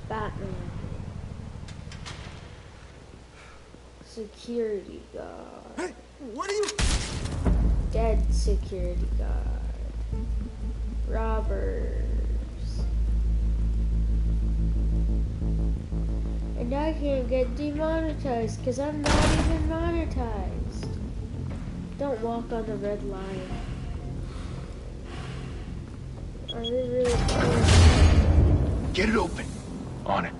Batman. Security guard. Hey, what are you? Dead security guard. Robbers. And I can't get demonetized because I'm not even monetized. Don't walk on the red line. Are they really cool? Get it open. On it.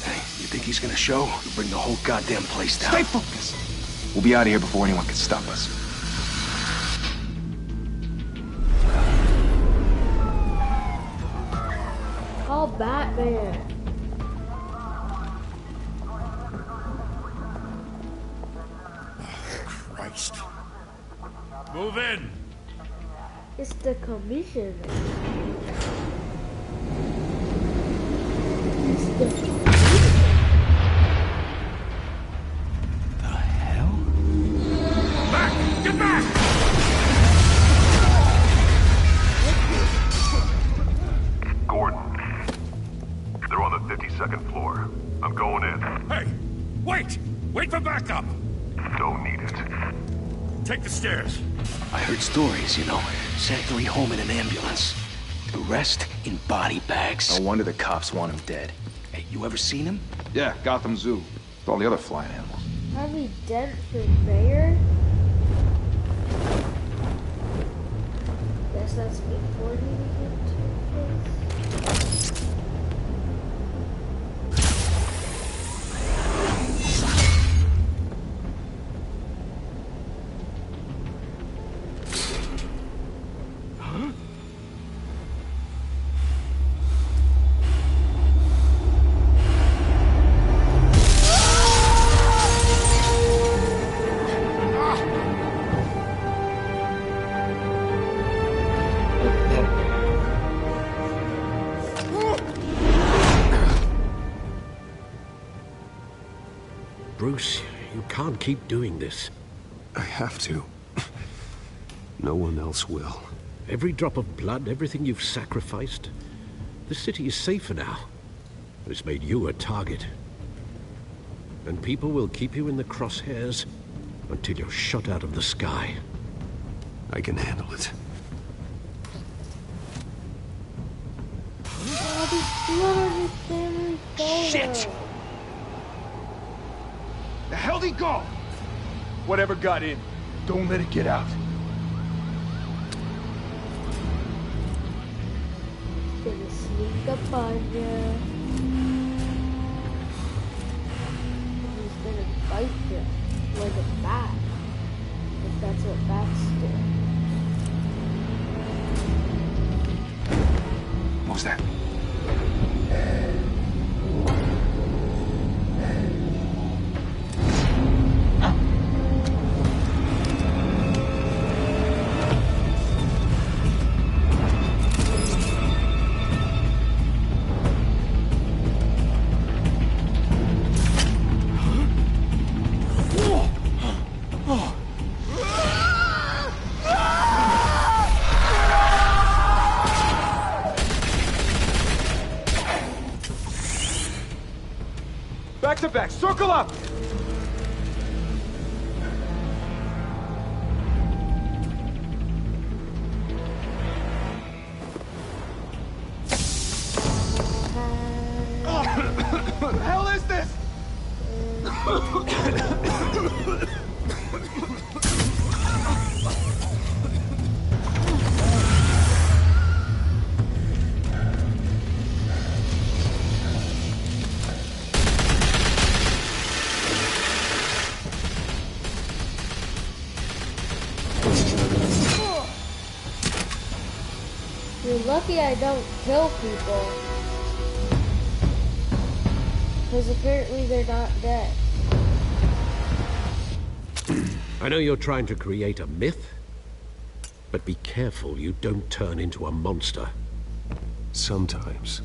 Hey, you think he's gonna show? We'll bring the whole goddamn place down. Stay focused. We'll be out of here before anyone can stop us. Call Batman. Christ. Move in. It's the commissioner. It's the The hell? Back! Get back! Gordon. They're on the 52nd floor. I'm going in. Hey! Wait! Wait for backup! Don't need it. Take the stairs. I heard stories, you know. Sent 3 home in an ambulance. The rest in body bags. No wonder the cops want him dead. Hey, you ever seen him? Yeah, Gotham Zoo. With all the other flying animals. Harvey Dent for mayor? Guess that's before he became Two-Face. Bruce, you can't keep doing this. I have to. No one else will. Every drop of blood, everything you've sacrificed. The city is safer now. It's made you a target. And people will keep you in the crosshairs until you're shot out of the sky. I can handle it. All this blood on his family photo. Shit! The hell'd he go? Whatever got in, don't let it get out. Gonna sneak up on ya. He's gonna bite you like a bat. If that's what bats do. What was that? Back to back, circle up! What the hell is this? You're lucky I don't kill people. Because apparently they're not dead. I know you're trying to create a myth, but be careful you don't turn into a monster. Sometimes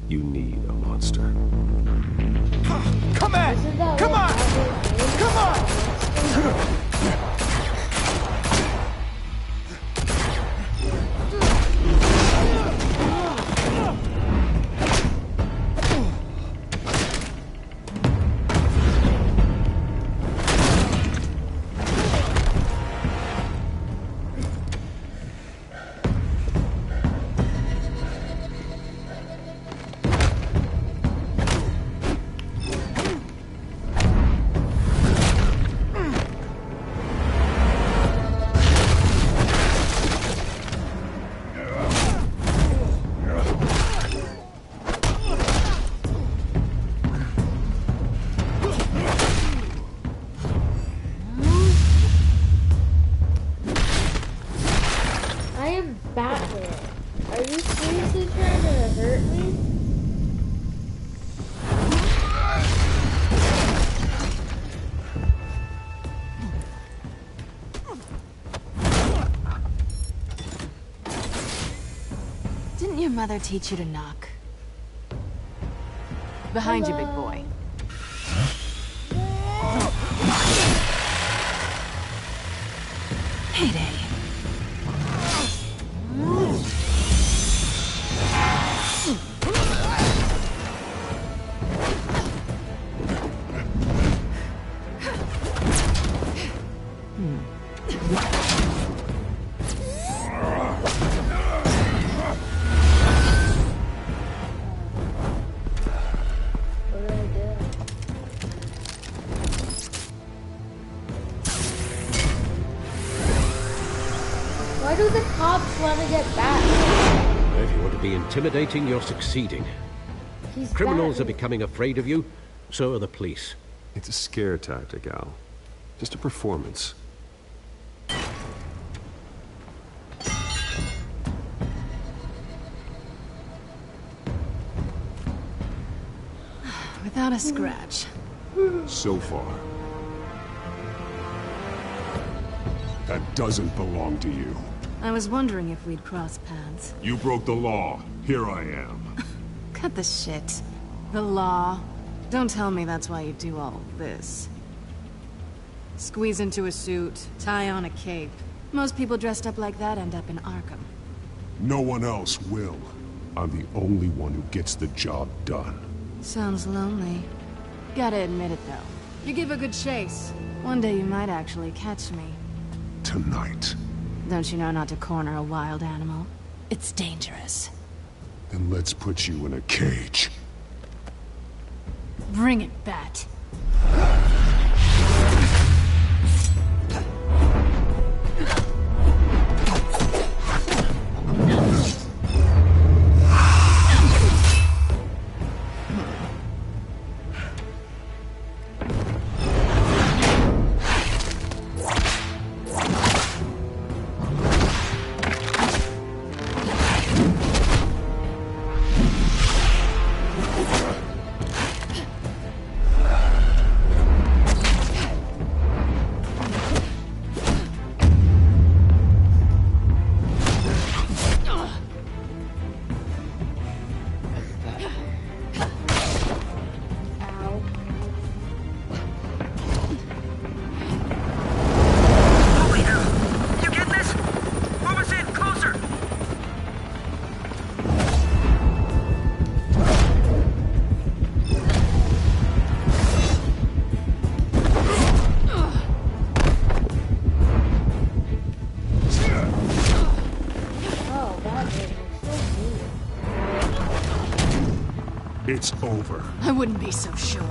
you need a monster. Come on! Isn't that Come what on! Batman is? Come on! Are you seriously trying to hurt me? Didn't your mother teach you to knock? Behind you, big boy. Heyday. What did I do? Why do the cops want to get Batman? If you want to be intimidating, you're succeeding. He's Criminals are Batman. becoming afraid of you, so are the police. It's a scare tactic, Al. Just a performance. Without a scratch. So far. That doesn't belong to you. I was wondering if we'd cross paths. You broke the law. Here I am. Cut the shit. The law. Don't tell me that's why you do all this. Squeeze into a suit, tie on a cape. Most people dressed up like that end up in Arkham. No one else will. I'm the only one who gets the job done. Sounds lonely. Gotta admit it, though. You give a good chase. One day you might actually catch me. Tonight. Don't you know not to corner a wild animal? It's dangerous. Then let's put you in a cage. Bring it, Bat. Ow. You get this? Move us in, closer! Oh, Batman, you're so mean. It's over. I wouldn't be so sure.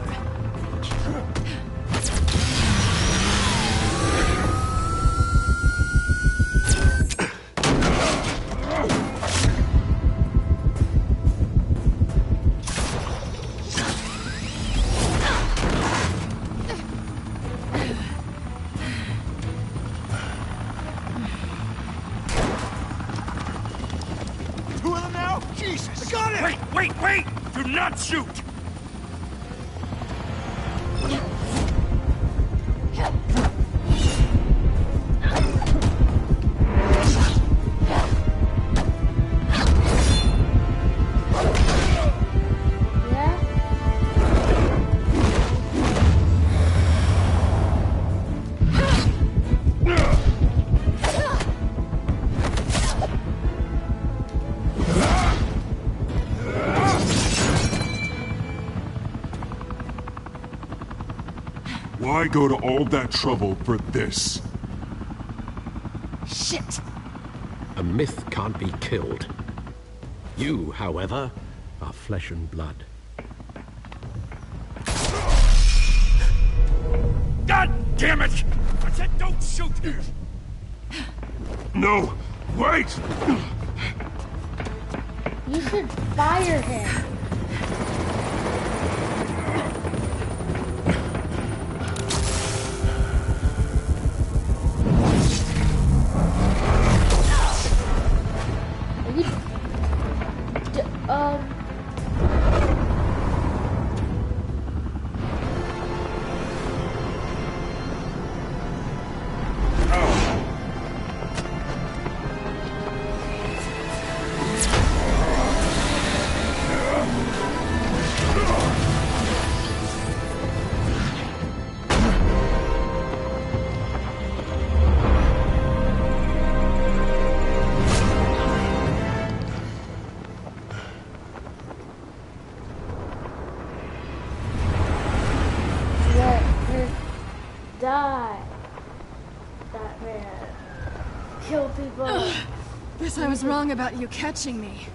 Two of them now? Jesus! I got it! Wait! Do not shoot! Yeah? Why go to all that trouble for this? Shit! A myth can't be killed. You, however, are flesh and blood. God damn it! I said don't shoot! No! Wait! You should fire him. Are you Die. That man. Kill people. Guess I was wrong about you catching me.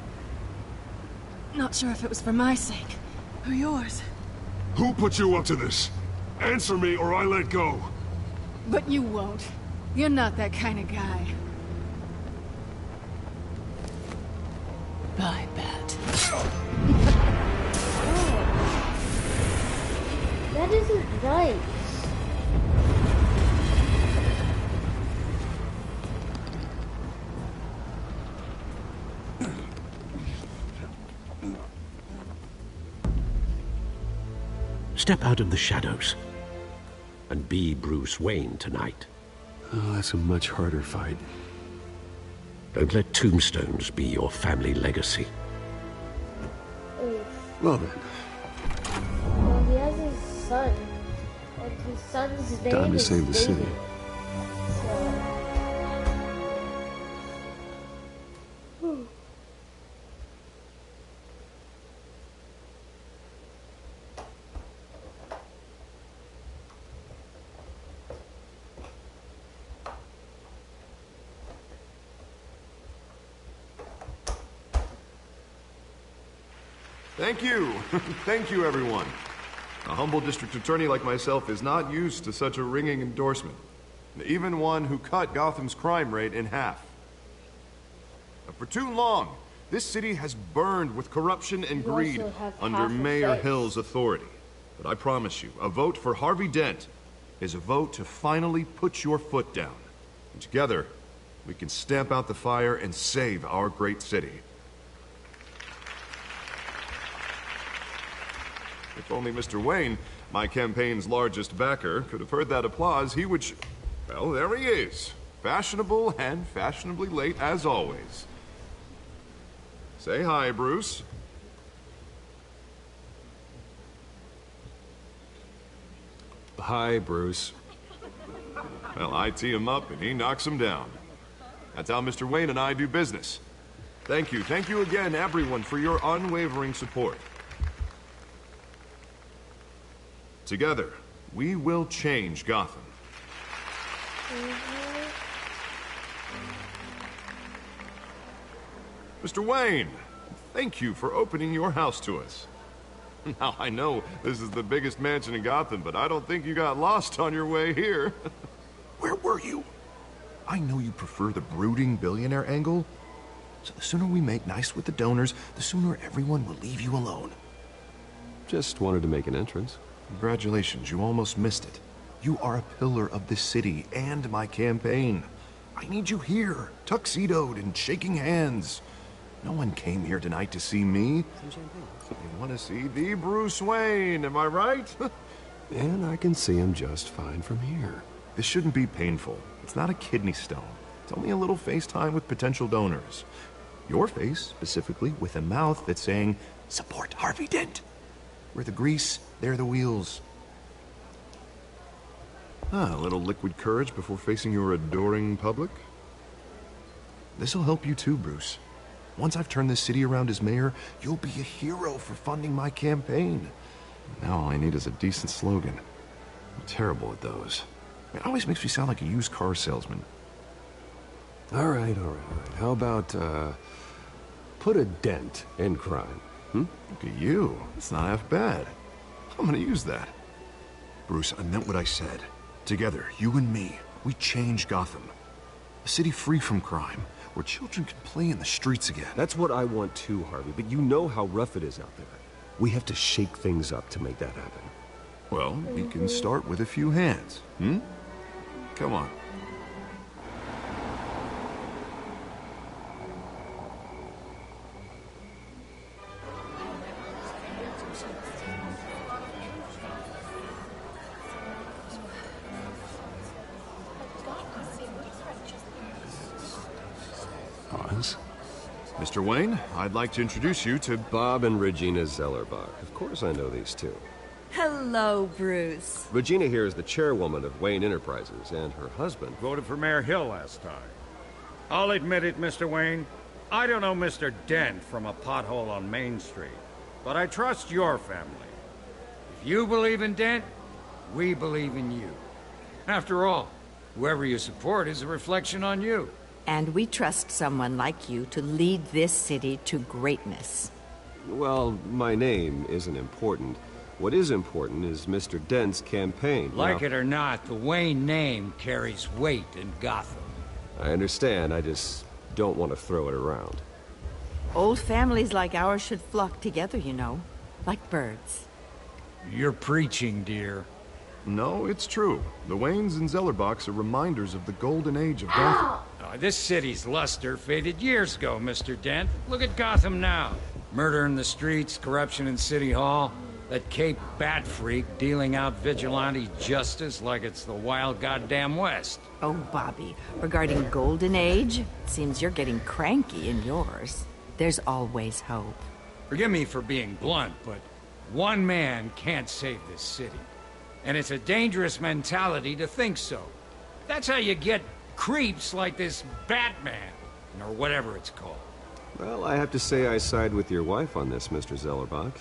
Not sure if it was for my sake, or yours. Who put you up to this? Answer me or I let go. But you won't. You're not that kind of guy. I bet. That isn't nice. Step out of the shadows and be Bruce Wayne tonight. Oh, that's a much harder fight. Don't let tombstones be your family legacy. Well then. Well, he has his son. And his son's name Time to is save the David. city. So... Thank you. Thank you, everyone. A humble district attorney like myself is not used to such a ringing endorsement. Even one who cut Gotham's crime rate in half. For too long, this city has burned with corruption and greed under Mayor Hill's authority. But I promise you, a vote for Harvey Dent is a vote to finally put your foot down. And together, we can stamp out the fire and save our great city. If only Mr. Wayne, my campaign's largest backer, could have heard that applause, he would well, there he is. Fashionable and fashionably late as always. Say hi, Bruce. Hi, Bruce. Well, I tee him up and he knocks him down. That's how Mr. Wayne and I do business. Thank you again, everyone, for your unwavering support. Together, we will change Gotham. Mr. Wayne, thank you for opening your house to us. Now, I know this is the biggest mansion in Gotham, but I don't think you got lost on your way here. Where were you? I know you prefer the brooding billionaire angle, so the sooner we make nice with the donors, the sooner everyone will leave you alone. Just wanted to make an entrance. Congratulations, you almost missed it. You are a pillar of this city and my campaign. I need you here, tuxedoed and shaking hands. No one came here tonight to see me. They want to see the Bruce Wayne, am I right? And I can see him just fine from here. This shouldn't be painful. It's not a kidney stone. It's only a little FaceTime with potential donors. Your face, specifically, with a mouth that's saying, support Harvey Dent. We're the grease, they're the wheels. A little liquid courage before facing your adoring public. This'll help you too, Bruce. Once I've turned this city around as mayor, you'll be a hero for funding my campaign. Now all I need is a decent slogan. I'm terrible at those. It always makes me sound like a used car salesman. All right. How about, put a dent in crime? Look at you. It's not half bad. I'm gonna use that. Bruce, I meant what I said. Together, you and me, we change Gotham. A city free from crime, where children can play in the streets again. That's what I want too, Harvey, but you know how rough it is out there. We have to shake things up to make that happen. Well, we can start with a few hands, Come on. Mr. Wayne, I'd like to introduce you to Bob and Regina Zellerbach. Of course I know these two. Hello, Bruce. Regina here is the chairwoman of Wayne Enterprises, and her husband... Voted for Mayor Hill last time. I'll admit it, Mr. Wayne. I don't know Mr. Dent from a pothole on Main Street, but I trust your family. If you believe in Dent, we believe in you. After all, whoever you support is a reflection on you. And we trust someone like you to lead this city to greatness. Well, my name isn't important. What is important is Mr. Dent's campaign. Like it or not, the Wayne name carries weight in Gotham. I understand, I just don't want to throw it around. Old families like ours should flock together, you know, like birds. You're preaching, dear. No, it's true. The Waynes and Zellerbachs are reminders of the golden age of Gotham. This city's luster faded years ago, Mr. Dent. Look at Gotham now. Murder in the streets, corruption in City Hall, that Cape Bat freak dealing out vigilante justice like it's the wild goddamn West. Oh, Bobby, regarding Golden Age, it seems you're getting cranky in yours. There's always hope. Forgive me for being blunt, but one man can't save this city. And it's a dangerous mentality to think so. That's how you get creeps like this Batman, or whatever it's called. Well, I have to say I side with your wife on this, Mr. Zellerbach.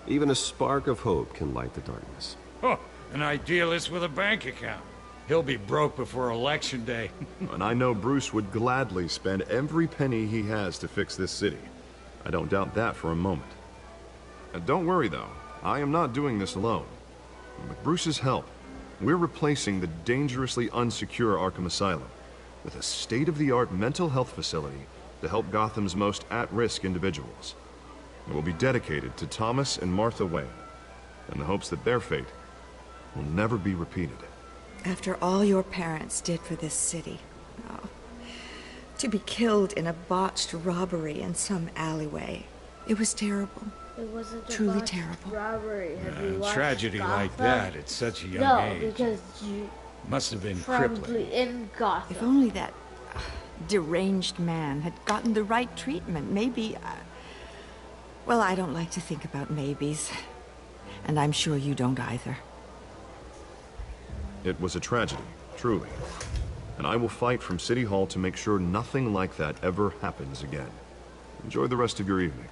Even a spark of hope can light the darkness. Oh, an idealist with a bank account. He'll be broke before Election Day. And I know Bruce would gladly spend every penny he has to fix this city. I don't doubt that for a moment. And don't worry, though. I am not doing this alone. With Bruce's help, we're replacing the dangerously unsecure Arkham Asylum with a state-of-the-art mental health facility to help Gotham's most at-risk individuals. It will be dedicated to Thomas and Martha Wayne, in the hopes that their fate will never be repeated. After all your parents did for this city, to be killed in a botched robbery in some alleyway, it was terrible. It wasn't truly a terrible robbery. Have you watched Tragedy Gotham? like that at such a young age. No, because you must have been probably crippling. in Gotham. If only that deranged man had gotten the right treatment, maybe... Well, I don't like to think about maybes. And I'm sure you don't either. It was a tragedy, truly. And I will fight from City Hall to make sure nothing like that ever happens again. Enjoy the rest of your evening.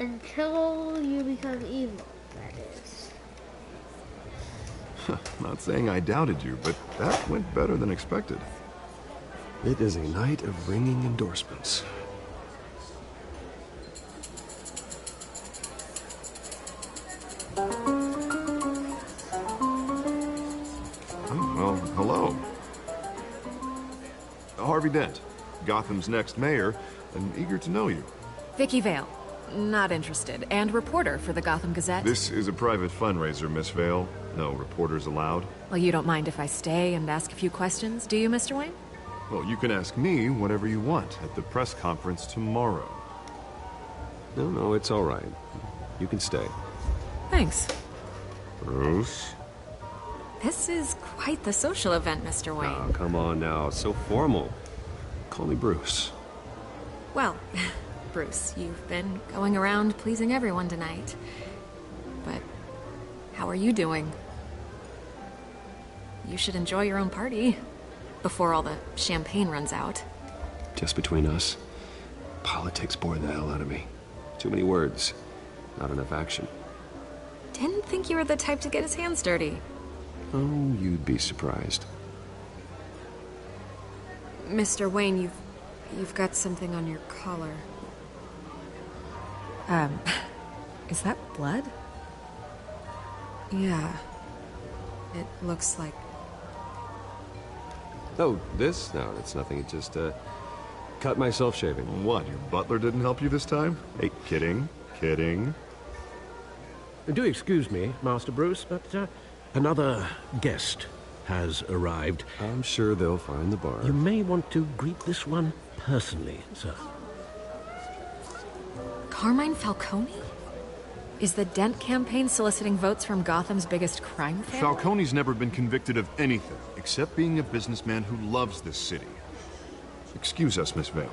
Until you become evil, that is. Not saying I doubted you, but that went better than expected. It is a night of ringing endorsements. Well, hello. Harvey Dent, Gotham's next mayor, and eager to know you. Vicky Vale. Not interested. And reporter for the Gotham Gazette. This is a private fundraiser, Miss Vale. No reporters allowed. Well, you don't mind if I stay and ask a few questions, do you, Mr. Wayne? Well, you can ask me whatever you want at the press conference tomorrow. No, it's all right. You can stay. Thanks. Bruce? This is quite the social event, Mr. Wayne. Oh, come on now. It's so formal. Call me Bruce. Well, Bruce, you've been going around pleasing everyone tonight. But how are you doing? You should enjoy your own party before all the champagne runs out. Just between us, politics bore the hell out of me. Too many words, not enough action. Didn't think you were the type to get his hands dirty. Oh, you'd be surprised. Mr. Wayne, you've got something on your collar. Is that blood? Yeah. It looks like... Oh, this? No, it's nothing. It just, cut myself shaving. What, your butler didn't help you this time? Hey, kidding. Do excuse me, Master Bruce, but another guest has arrived. I'm sure they'll find the bar. You may want to greet this one personally, sir. Carmine Falcone? Is the Dent campaign soliciting votes from Gotham's biggest crime family? Falcone's never been convicted of anything, except being a businessman who loves this city. Excuse us, Miss Vale.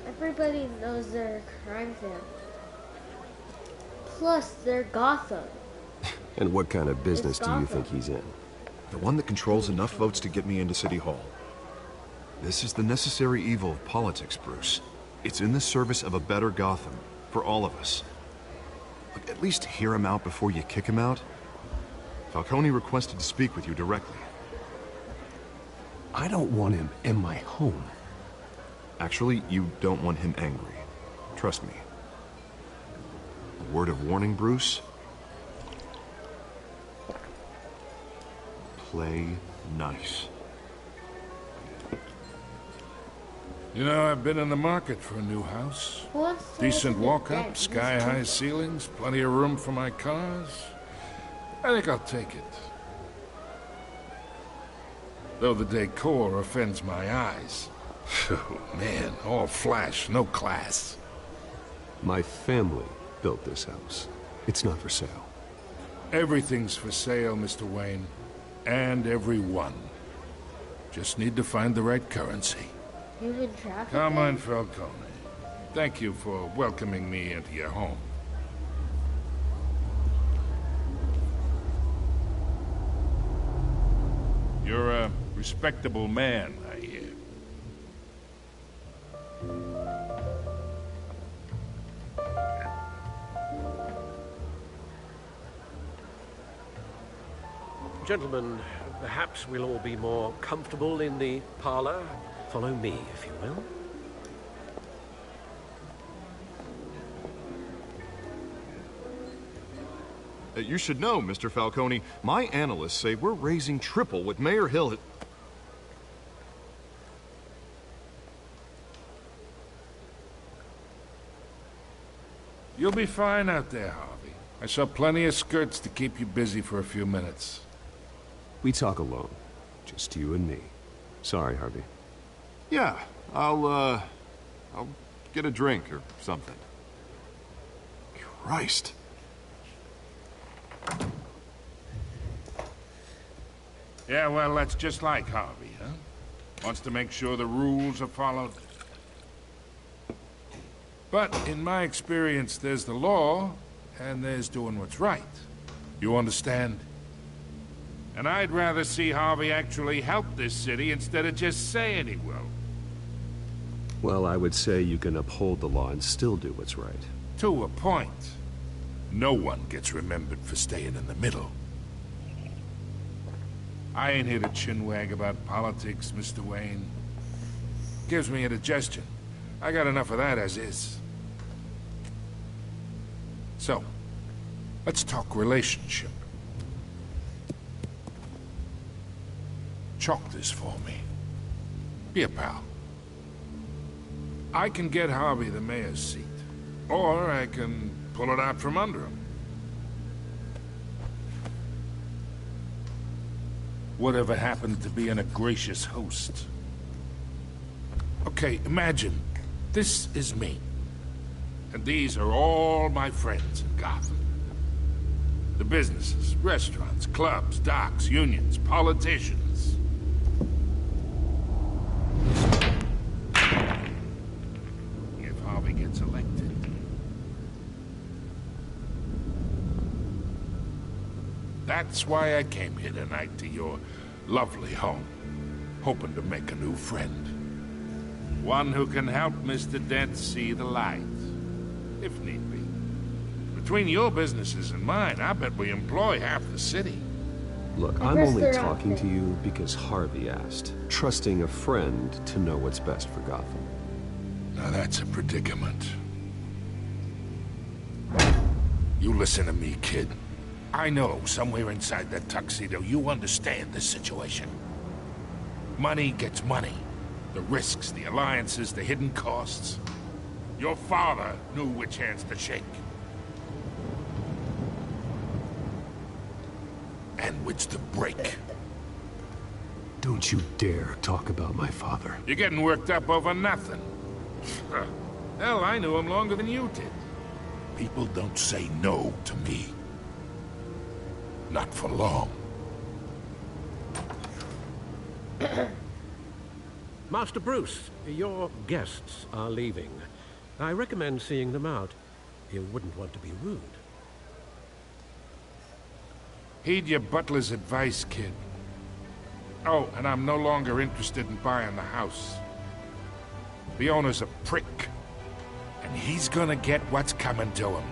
I Everybody knows they're a crime family. Plus, they're Gotham. And what kind of business It's do you Gotham. think he's in? The one that controls enough votes to get me into City Hall. This is the necessary evil of politics, Bruce. It's in the service of a better Gotham, for all of us. Look, at least hear him out before you kick him out. Falcone requested to speak with you directly. I don't want him in my home. Actually, you don't want him angry. Trust me. A word of warning, Bruce. Play nice. You know, I've been in the market for a new house. Decent walk-up, sky-high ceilings, plenty of room for my cars. I think I'll take it. Though the decor offends my eyes. Oh, man, all flash, no class. My family built this house. It's not for sale. Everything's for sale, Mr. Wayne. And everyone. Just need to find the right currency. Human trafficking? Come on, Falcone. Thank you for welcoming me into your home. You're a respectable man, I hear. Gentlemen, perhaps we'll all be more comfortable in the parlor. Follow me, if you will. You should know, Mr. Falcone, my analysts say we're raising triple what Mayor Hill had... You'll be fine out there, Harvey. I saw plenty of skirts to keep you busy for a few minutes. We talk alone. Just you and me. Sorry, Harvey. Yeah, I'll get a drink or something. Christ. Yeah, well, that's just like Harvey, huh? Wants to make sure the rules are followed. But in my experience, there's the law, and there's doing what's right. You understand? And I'd rather see Harvey actually help this city instead of just saying he will. Well, I would say you can uphold the law and still do what's right. To a point. No one gets remembered for staying in the middle. I ain't here to chinwag about politics, Mr. Wayne. Gives me indigestion. I got enough of that as is. So, let's talk relationship. Chalk this for me. Be a pal. I can get Harvey the mayor's seat, or I can pull it out from under him. Whatever happened to being a gracious host? Okay, imagine this is me. And these are all my friends in Gotham. The businesses, restaurants, clubs, docks, unions, politicians. If Harvey gets elected. That's why I came here tonight to your lovely home, hoping to make a new friend. One who can help Mr. Dent see the light, if need be. Between your businesses and mine, I bet we employ half the city. Look, I'm only talking to you because Harvey asked, trusting a friend to know what's best for Gotham. Now that's a predicament. You listen to me, kid. I know somewhere inside that tuxedo you understand this situation. Money gets money. The risks, the alliances, the hidden costs. Your father knew which hands to shake. And which to break. Don't you dare talk about my father. You're getting worked up over nothing. Hell, I knew him longer than you did. People don't say no to me. Not for long. Master Bruce, your guests are leaving. I recommend seeing them out. You wouldn't want to be rude. Heed your butler's advice, kid. Oh, and I'm no longer interested in buying the house. The owner's a prick, and he's gonna get what's coming to him.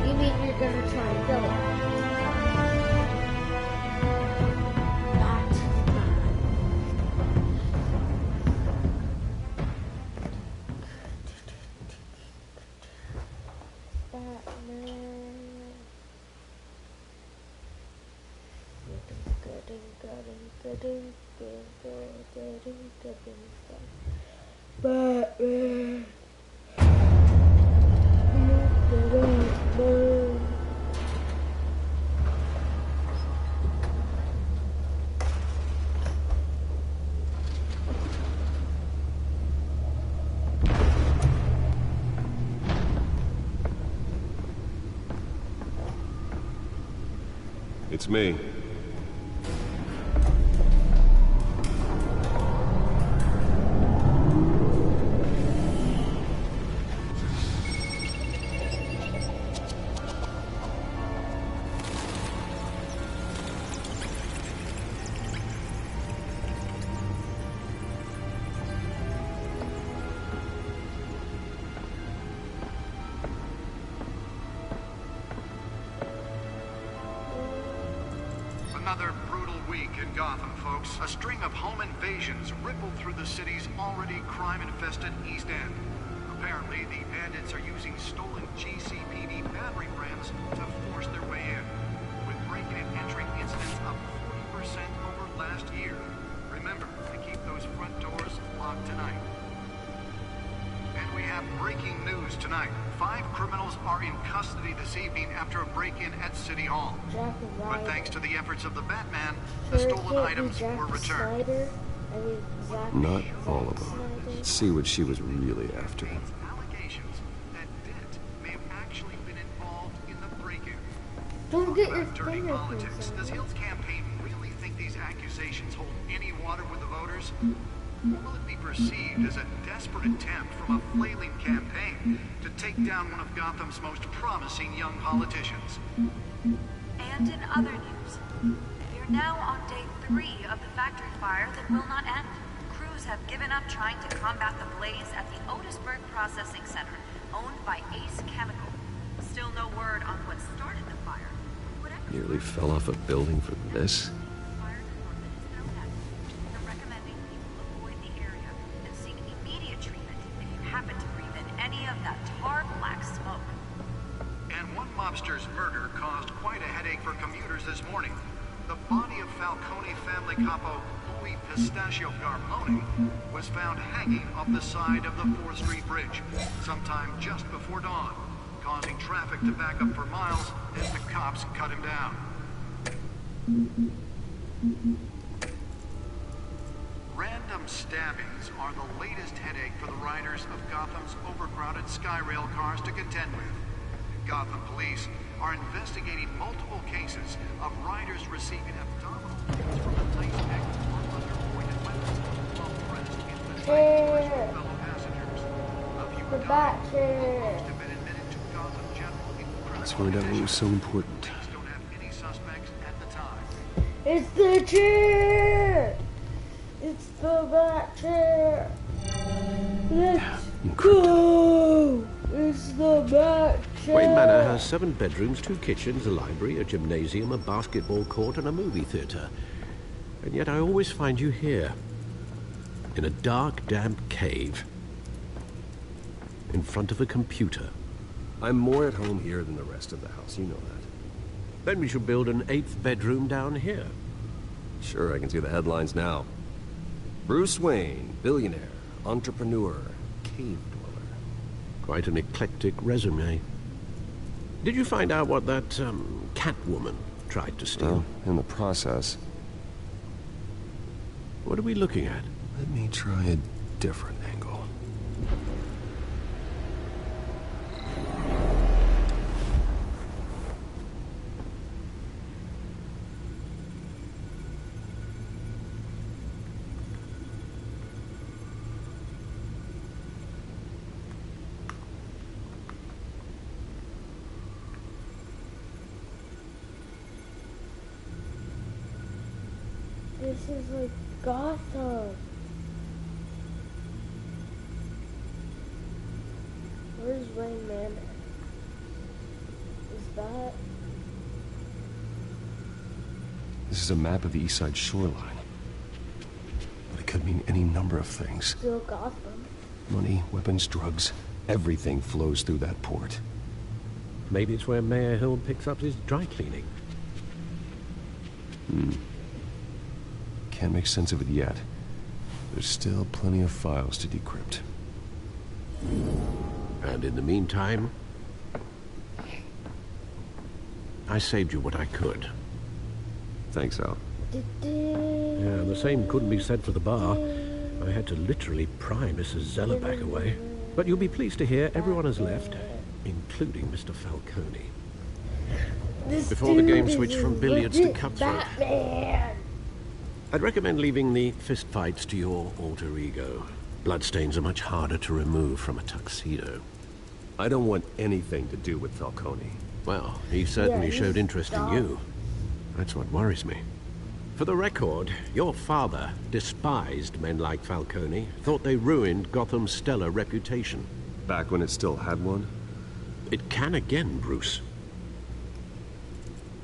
You mean you're gonna try and kill him? Batman. It's me. Another brutal week in Gotham, folks. A string of home invasions rippled through the city's already crime-infested East End. Apparently, the bandits are using stolen GCPD battery rams to force their way in, with breaking and entering incidents up 40% over last year. Remember to keep those front doors locked tonight. And we have breaking news tonight. 5 criminals are in custody this evening after a break-in at City Hall. But thanks to the efforts of the Batman, the stolen items were returned. Not all of them. Let's see what she was really after. Allegations that Dent may have actually been involved in the break-in. Don't get your dirty finger politics. Does Hill's campaign really think these accusations hold any water with the voters? Or will it be perceived as a desperate attempt from a flailing campaign to take down one of Gotham's most promising young politicians? And in other news, we're now on day 3 of the factory fire that will not end. Crews have given up trying to combat the blaze at the Otisburg Processing Center, owned by Ace Chemical. Still no word on what started the fire. Nearly fell off a building for this. Mobster's murder caused quite a headache for commuters this morning. The body of Falcone family capo Louis Pistachio Garmoni was found hanging off the side of the 4th Street Bridge sometime just before dawn, causing traffic to back up for miles as the cops cut him down. Random stabbings are the latest headache for the riders of Gotham's overcrowded Skyrail cars to contend with. Gotham police are investigating multiple cases of riders receiving abdominal wounds from a tight neck or other pointed weapons while pressed into the train doors with fellow passengers. A few the bat chair. Most have been admitted to Gotham General in Let's find out what was so important. Police don't have any suspects at the time. It's the chair! It's the bat chair! Let's go! It's the bat chair! Wayne Manor has 7 bedrooms, 2 kitchens, a library, a gymnasium, a basketball court, and a movie theater. And yet I always find you here. In a dark, damp cave. In front of a computer. I'm more at home here than the rest of the house, you know that. Then we should build an 8th bedroom down here. Sure, I can see the headlines now. Bruce Wayne, billionaire, entrepreneur, cave dweller. Quite an eclectic resume. Did you find out what that, Catwoman tried to steal? Well, in the process. What are we looking at? Let me try a different angle. This is like Gotham. Where's Wayne Manor? Is that... This is a map of the East Side shoreline. But it could mean any number of things. Still Gotham. Money, weapons, drugs. Everything flows through that port. Maybe it's where Mayor Hill picks up his dry cleaning. Can't make sense of it yet. There's still plenty of files to decrypt. And in the meantime, I saved you what I could. Thanks, Al. Yeah, the same couldn't be said for the bar. I had to literally pry Mrs. Zellerback away. But you'll be pleased to hear everyone has left, including Mr. Falcone. Before the game switched from billiards to cutthroat. Batman. I'd recommend leaving the fistfights to your alter ego. Bloodstains are much harder to remove from a tuxedo. I don't want anything to do with Falcone. Well, he certainly showed interest in you. That's what worries me. For the record, your father despised men like Falcone, thought they ruined Gotham's stellar reputation. Back when it still had one? It can again, Bruce.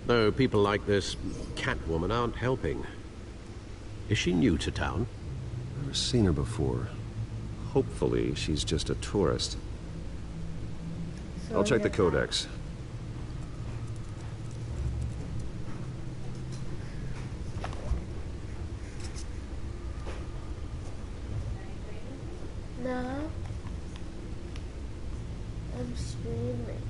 Though people like this Catwoman aren't helping. Is she new to town? Never seen her before. Hopefully, she's just a tourist. I'll check the codex. No. I'm streaming.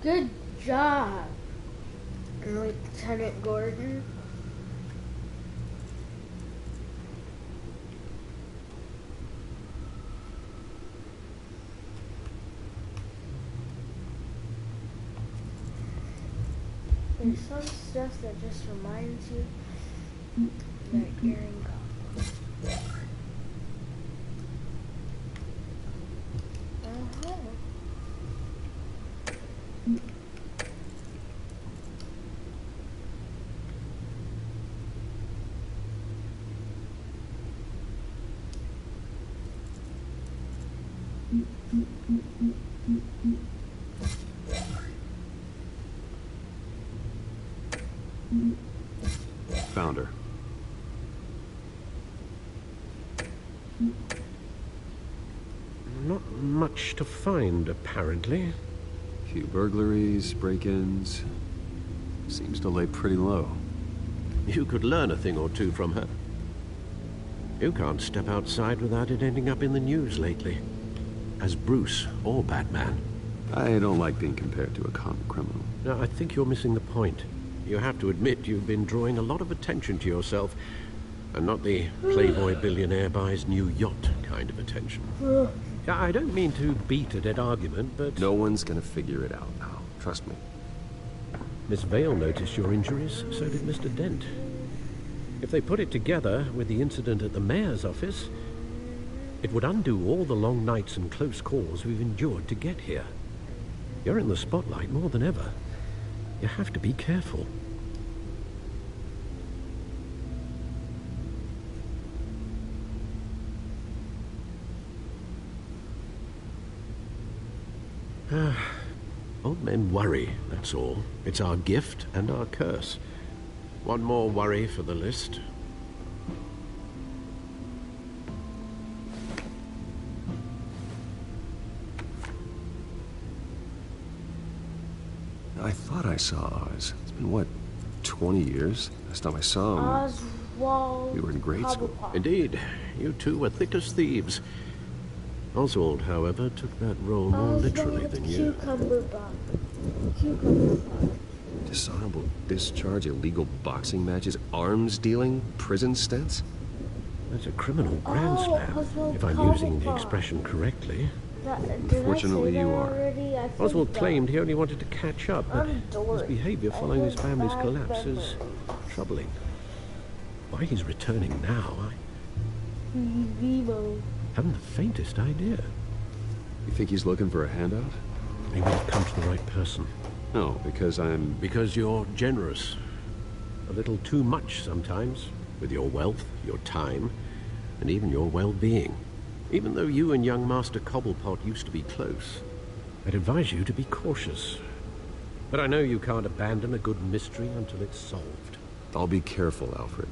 Good job, Lieutenant Gordon. There's some stuff that just reminds you that you're in Gotham. Found her. Not much to find, apparently. Few burglaries, break-ins. Seems to lay pretty low. You could learn a thing or two from her. You can't step outside without it ending up in the news lately. As Bruce or Batman. I don't like being compared to a common criminal. No, I think you're missing the point. You have to admit you've been drawing a lot of attention to yourself, and not the playboy billionaire buys new yacht kind of attention. I don't mean to beat a dead argument, but... No one's gonna figure it out now. Trust me. Miss Vale noticed your injuries, so did Mr. Dent. If they put it together with the incident at the mayor's office, it would undo all the long nights and close calls we've endured to get here. You're in the spotlight more than ever. You have to be careful. Old men worry, that's all. It's our gift and our curse. One more worry for the list. I thought I saw Oz. It's been, what, 20 years? Last time I saw him... Oswald. We were in grade school. Indeed. You two were thick as thieves. Oswald, however, took that role more literally than you. Cucumber Bob. Cucumber Bob. dishonorable discharge, illegal boxing matches, arms dealing, prison stints? That's a criminal grand slam, if I'm using the expression correctly. Unfortunately, you are. Oswald claimed he only wanted to catch up, but his behavior following his family's collapse is troubling. Why he's returning now, I haven't the faintest idea. You think he's looking for a handout? Maybe I've come to the right person. No, because Because you're generous. A little too much sometimes, with your wealth, your time, and even your well-being. Even though you and young Master Cobblepot used to be close, I'd advise you to be cautious. But I know you can't abandon a good mystery until it's solved. I'll be careful, Alfred.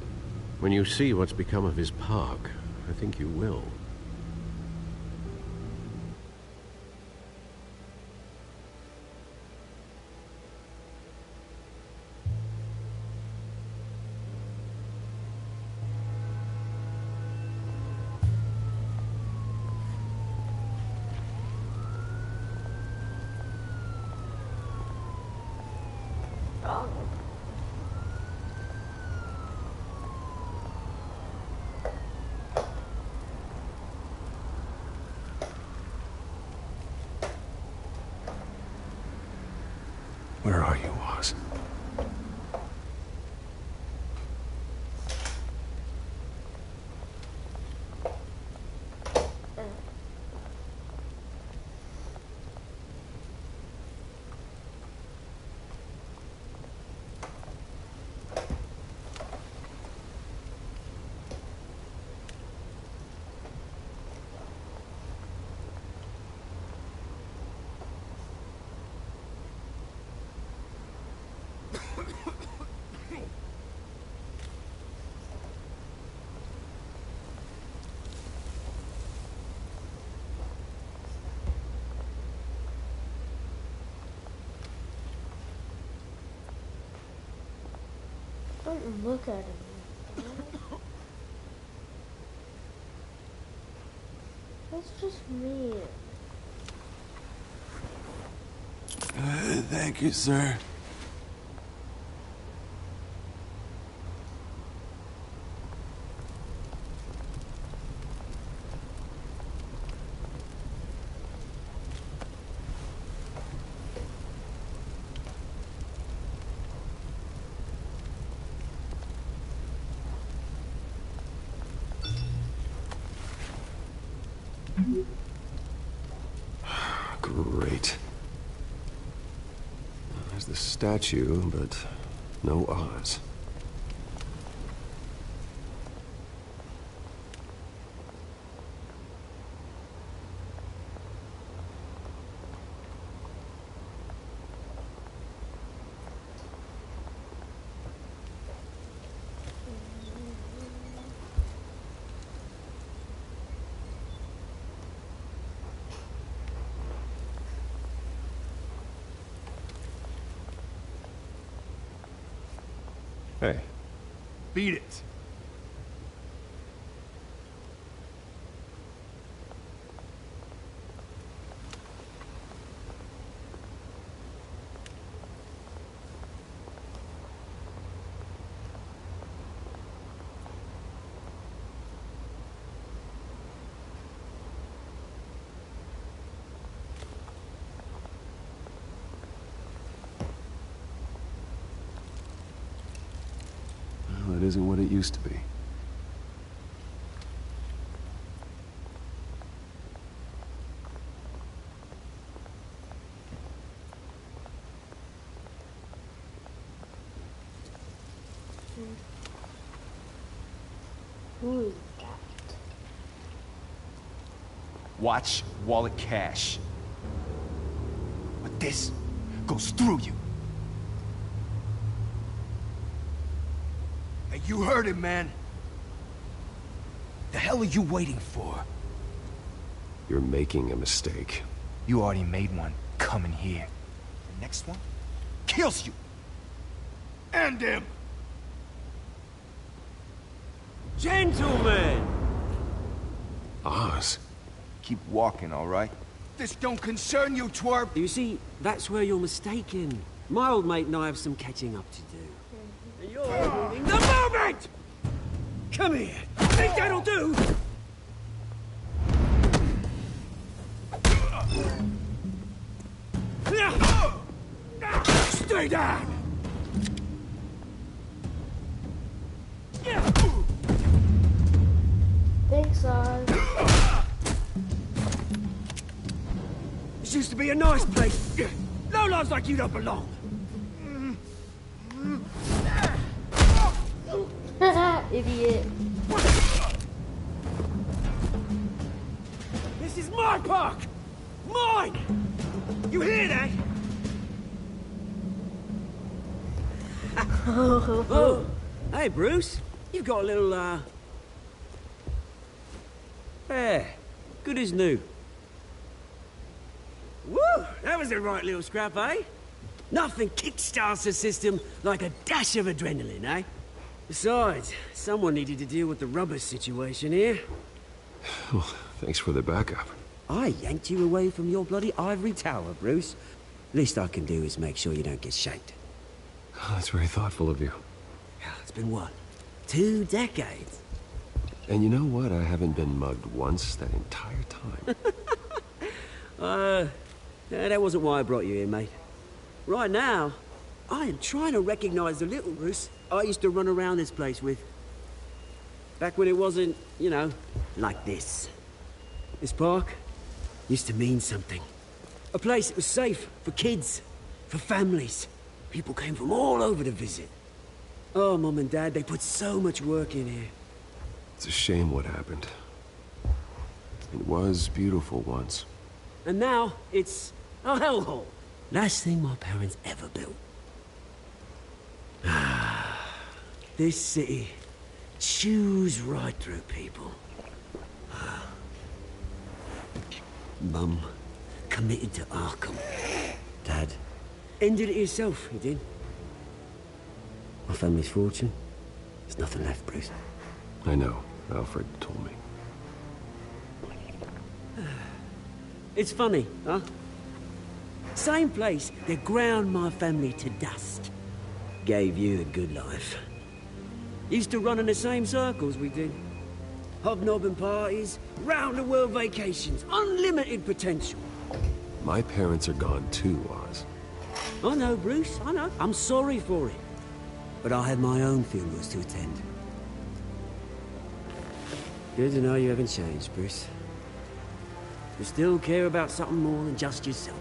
When you see what's become of his park, I think you will. Where are you, Oz? Don't look at him. That's just me. Thank you, sir. Great. There's the statue, but no Oz. Hey. Beat it. Well, it isn't what it used to be. Who is that? Watch wallet cash. But this goes through you. Hey, you heard him, man. The hell are you waiting for? You're making a mistake. You already made one coming here. The next one kills you. And him. Gentlemen! Oz. Keep walking, all right? This don't concern you, twerp. You see, that's where you're mistaken. My old mate and I have some catching up to do. And you're ruining the moment! Come here. Think that'll do? Stay down! Thanks, Oz. This used to be a nice place. No lives like you don't belong. Idiot. This is my park! Mine! You hear that? Oh, hey, Bruce. You've got a little, Yeah, good as new. Woo! That was a right little scrap, eh? Nothing kickstarts the system like a dash of adrenaline, eh? Besides, someone needed to deal with the rubber situation here. Well, thanks for the backup. I yanked you away from your bloody ivory tower, Bruce. Least I can do is make sure you don't get shanked. Oh, that's very thoughtful of you. It's been what? 2 decades? And you know what? I haven't been mugged once that entire time. That wasn't why I brought you here, mate. Right now, I am trying to recognize the little Bruce I used to run around this place with. Back when it wasn't, you know, like this. This park used to mean something. A place that was safe for kids, for families. People came from all over to visit. Oh, Mum and Dad, they put so much work in here. It's a shame what happened. It was beautiful once. And now, it's a hellhole. Last thing my parents ever built. This city chews right through people. Mum committed to Arkham. Dad ended it himself, he did. My family's fortune, there's nothing left, Bruce. I know. Alfred told me. It's funny, huh? Same place that ground my family to dust. Gave you a good life. Used to run in the same circles we did. Hobnobbing parties, round-the-world vacations, unlimited potential. My parents are gone too, Oz. I know, Bruce, I know. I'm sorry for it. But I had my own funerals to attend. Good to know you haven't changed, Bruce. You still care about something more than just yourself.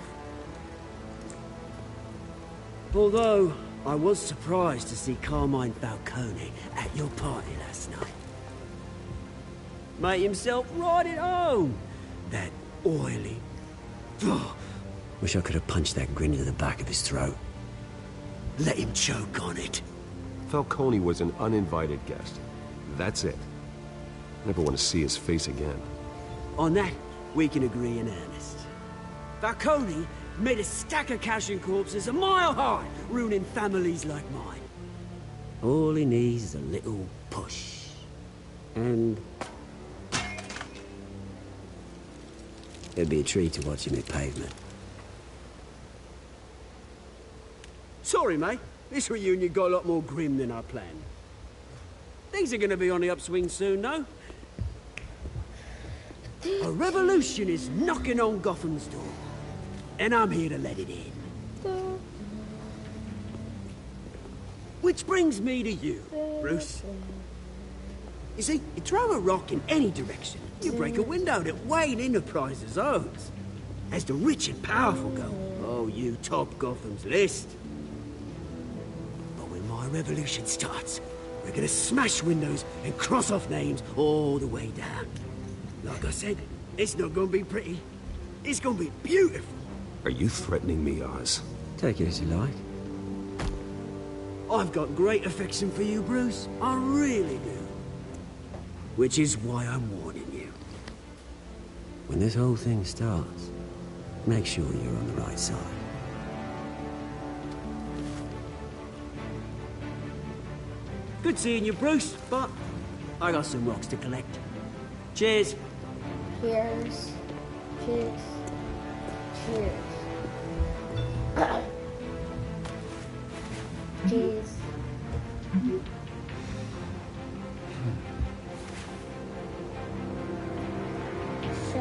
Although, I was surprised to see Carmine Falcone at your party last night. Made himself right at home. That oily... Wish I could have punched that grin into the back of his throat. Let him choke on it. Falcone was an uninvited guest. That's it. Never want to see his face again. On that, we can agree in earnest. Falcone made a stack of cash and corpses a mile high, ruining families like mine. All he needs is a little push. And... it'd be a treat to watch him hit pavement. Sorry, mate. This reunion got a lot more grim than I planned. Things are gonna be on the upswing soon, though. A revolution is knocking on Gotham's door. And I'm here to let it in. Which brings me to you, Bruce. You see, you throw a rock in any direction, you break a window that Wayne Enterprises owns. As the rich and powerful go, oh, you top Gotham's list. But when my revolution starts, we're gonna smash windows and cross off names all the way down. Like I said, it's not gonna be pretty. It's gonna be beautiful. Are you threatening me, Oz? Take it as you like. I've got great affection for you, Bruce. I really do. Which is why I'm warning you. When this whole thing starts, make sure you're on the right side. Good seeing you, Bruce, but I got some rocks to collect. Cheers. Cheers. Cheers. Cheers. Jeez. So,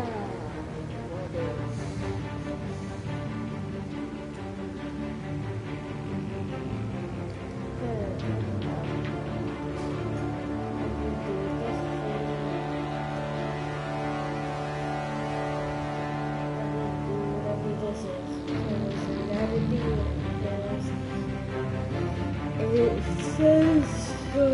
what is... It says so.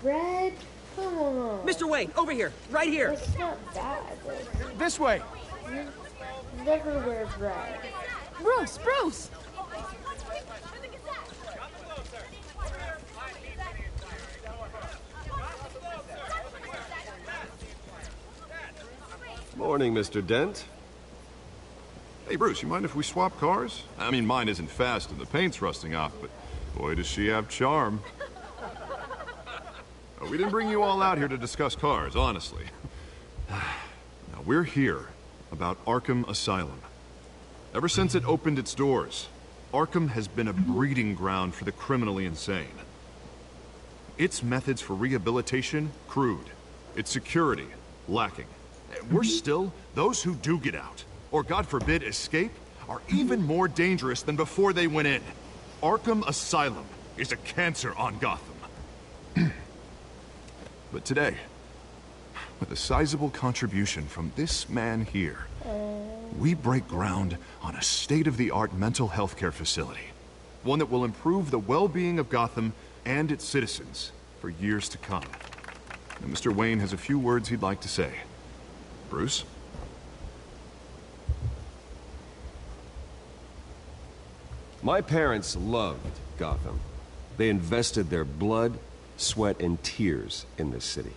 Red? Come on. Mr. Wayne, over here, right here. It's not that. This way. Never wear red. Bruce! Bruce! Morning, Mr. Dent. Hey, Bruce, you mind if we swap cars? I mean, mine isn't fast and the paint's rusting off, but boy, does she have charm. We didn't bring you all out here to discuss cars, honestly. Now, we're here about Arkham Asylum. Ever since it opened its doors, Arkham has been a breeding ground for the criminally insane. Its methods for rehabilitation, crude. Its security, lacking. Worse still, those who do get out, or God forbid escape, are even more dangerous than before they went in. Arkham Asylum is a cancer on Gotham. But today, with a sizable contribution from this man here, we break ground on a state-of-the-art mental health care facility. One that will improve the well-being of Gotham and its citizens for years to come. And Mr. Wayne has a few words he'd like to say. Bruce? My parents loved Gotham. They invested their blood, sweat, and tears in this city.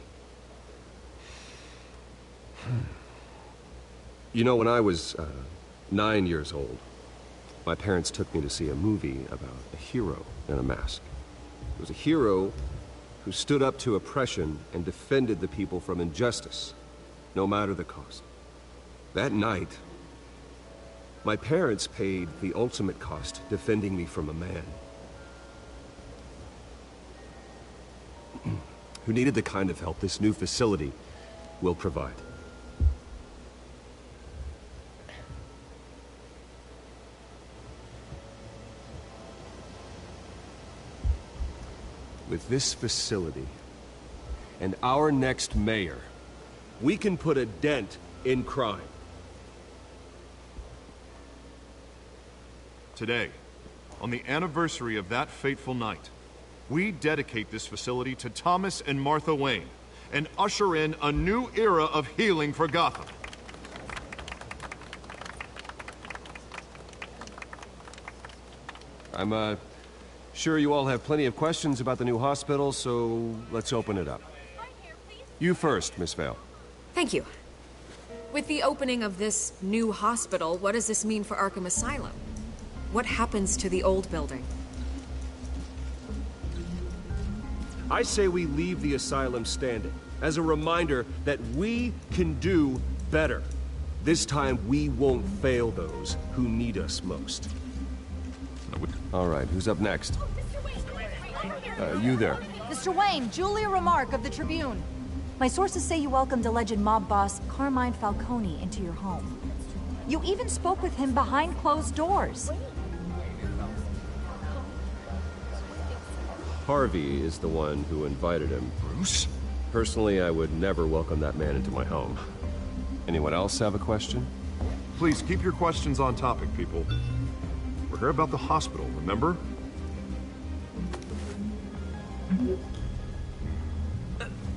You know, when I was 9 years old, my parents took me to see a movie about a hero in a mask. It was a hero who stood up to oppression and defended the people from injustice, no matter the cost. That night, my parents paid the ultimate cost defending me from a man who needed the kind of help this new facility will provide. With this facility and our next mayor, we can put a dent in crime. Today, on the anniversary of that fateful night, we dedicate this facility to Thomas and Martha Wayne and usher in a new era of healing for Gotham. I'm sure you all have plenty of questions about the new hospital, so let's open it up. You first, Miss Vale. Thank you. With the opening of this new hospital, what does this mean for Arkham Asylum? What happens to the old building? I say we leave the asylum standing, as a reminder that we can do better. This time, we won't fail those who need us most. All right, who's up next? You there. Mr. Wayne, Julia Remark of the Tribune. My sources say you welcomed alleged mob boss Carmine Falcone into your home. You even spoke with him behind closed doors. Harvey is the one who invited him. Bruce? Personally, I would never welcome that man into my home. Anyone else have a question? Please keep your questions on topic, people. We're here about the hospital, remember?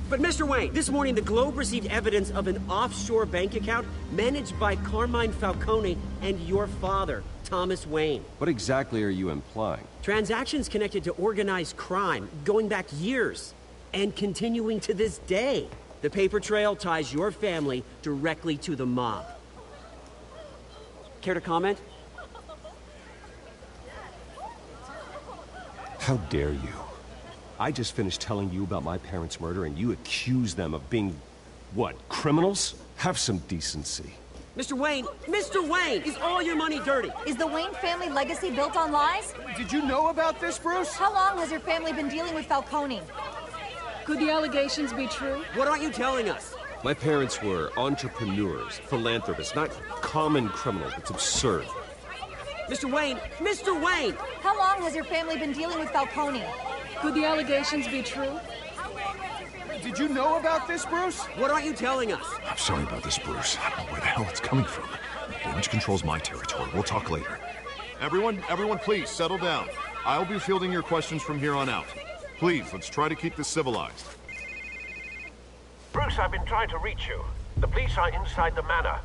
But Mr. Wayne, this morning the Globe received evidence of an offshore bank account managed by Carmine Falcone and your father, Thomas Wayne. What exactly are you implying? Transactions connected to organized crime, going back years, and continuing to this day. The paper trail ties your family directly to the mob. Care to comment? How dare you? I just finished telling you about my parents' murder and you accuse them of being, what, criminals? Have some decency. Mr. Wayne! Mr. Wayne! Is all your money dirty? Is the Wayne family legacy built on lies? Did you know about this, Bruce? How long has your family been dealing with Falcone? Could the allegations be true? What aren't you telling us? My parents were entrepreneurs, philanthropists, not common criminals. It's absurd. Mr. Wayne! Mr. Wayne! How long has your family been dealing with Falcone? Could the allegations be true? Did you know about this, Bruce? What aren't you telling us? I'm sorry about this, Bruce. I don't know where the hell it's coming from. Damage control's my territory. We'll talk later. Everyone, please, settle down. I'll be fielding your questions from here on out. Please, let's try to keep this civilized. Bruce, I've been trying to reach you. The police are inside the manor.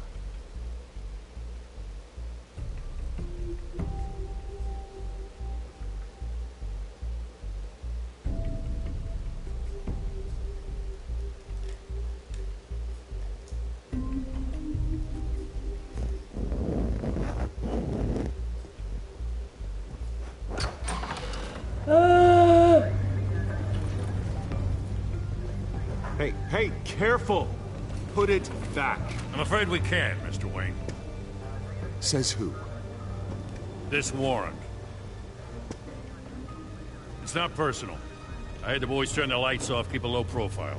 Hey, careful! Put it back. I'm afraid we can't, Mr. Wayne. Says who? This warrant. It's not personal. I had the boys turn the lights off, keep a low profile.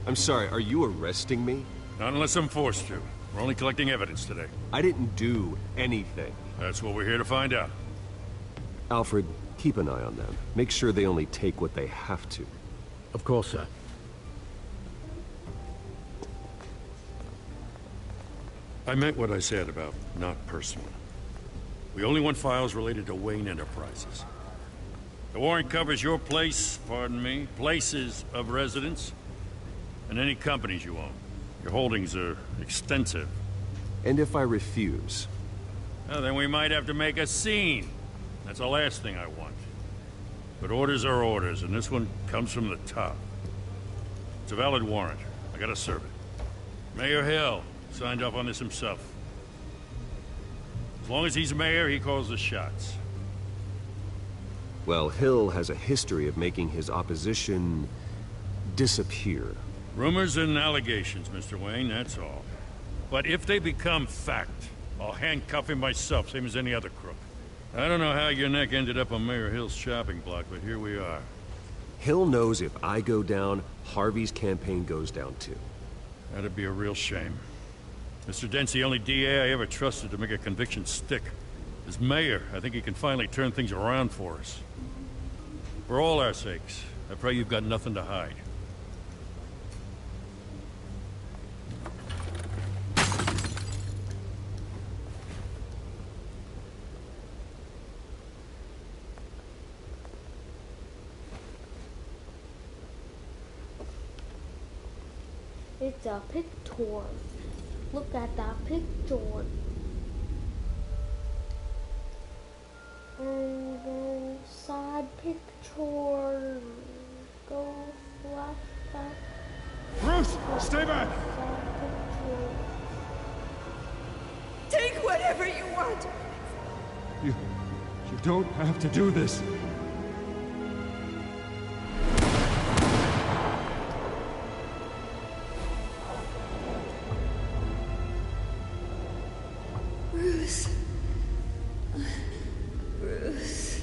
I'm sorry, are you arresting me? Not unless I'm forced to. We're only collecting evidence today. I didn't do anything. That's what we're here to find out. Alfred, keep an eye on them. Make sure they only take what they have to. Of course, sir. I meant what I said about not personal. We only want files related to Wayne Enterprises. The warrant covers your place, pardon me, places of residence, and any companies you own. Your holdings are extensive. And if I refuse? Well, then we might have to make a scene. That's the last thing I want. But orders are orders, and this one comes from the top. It's a valid warrant. I gotta serve it. Mayor Hill signed off on this himself. As long as he's mayor, he calls the shots. Well, Hill has a history of making his opposition disappear. Rumors and allegations, Mr. Wayne, that's all. But if they become fact, I'll handcuff him myself, same as any other crook. I don't know how your neck ended up on Mayor Hill's shopping block, but here we are. Hill knows if I go down, Harvey's campaign goes down too. That'd be a real shame. Mr. Dent's the only DA I ever trusted to make a conviction stick. As mayor, I think he can finally turn things around for us. For all our sakes, I pray you've got nothing to hide. It's a picture. Look at that picture. Go side picture. Go flashback. Bruce, stay back! Take whatever you want. You don't have to do this. Bruce. Bruce.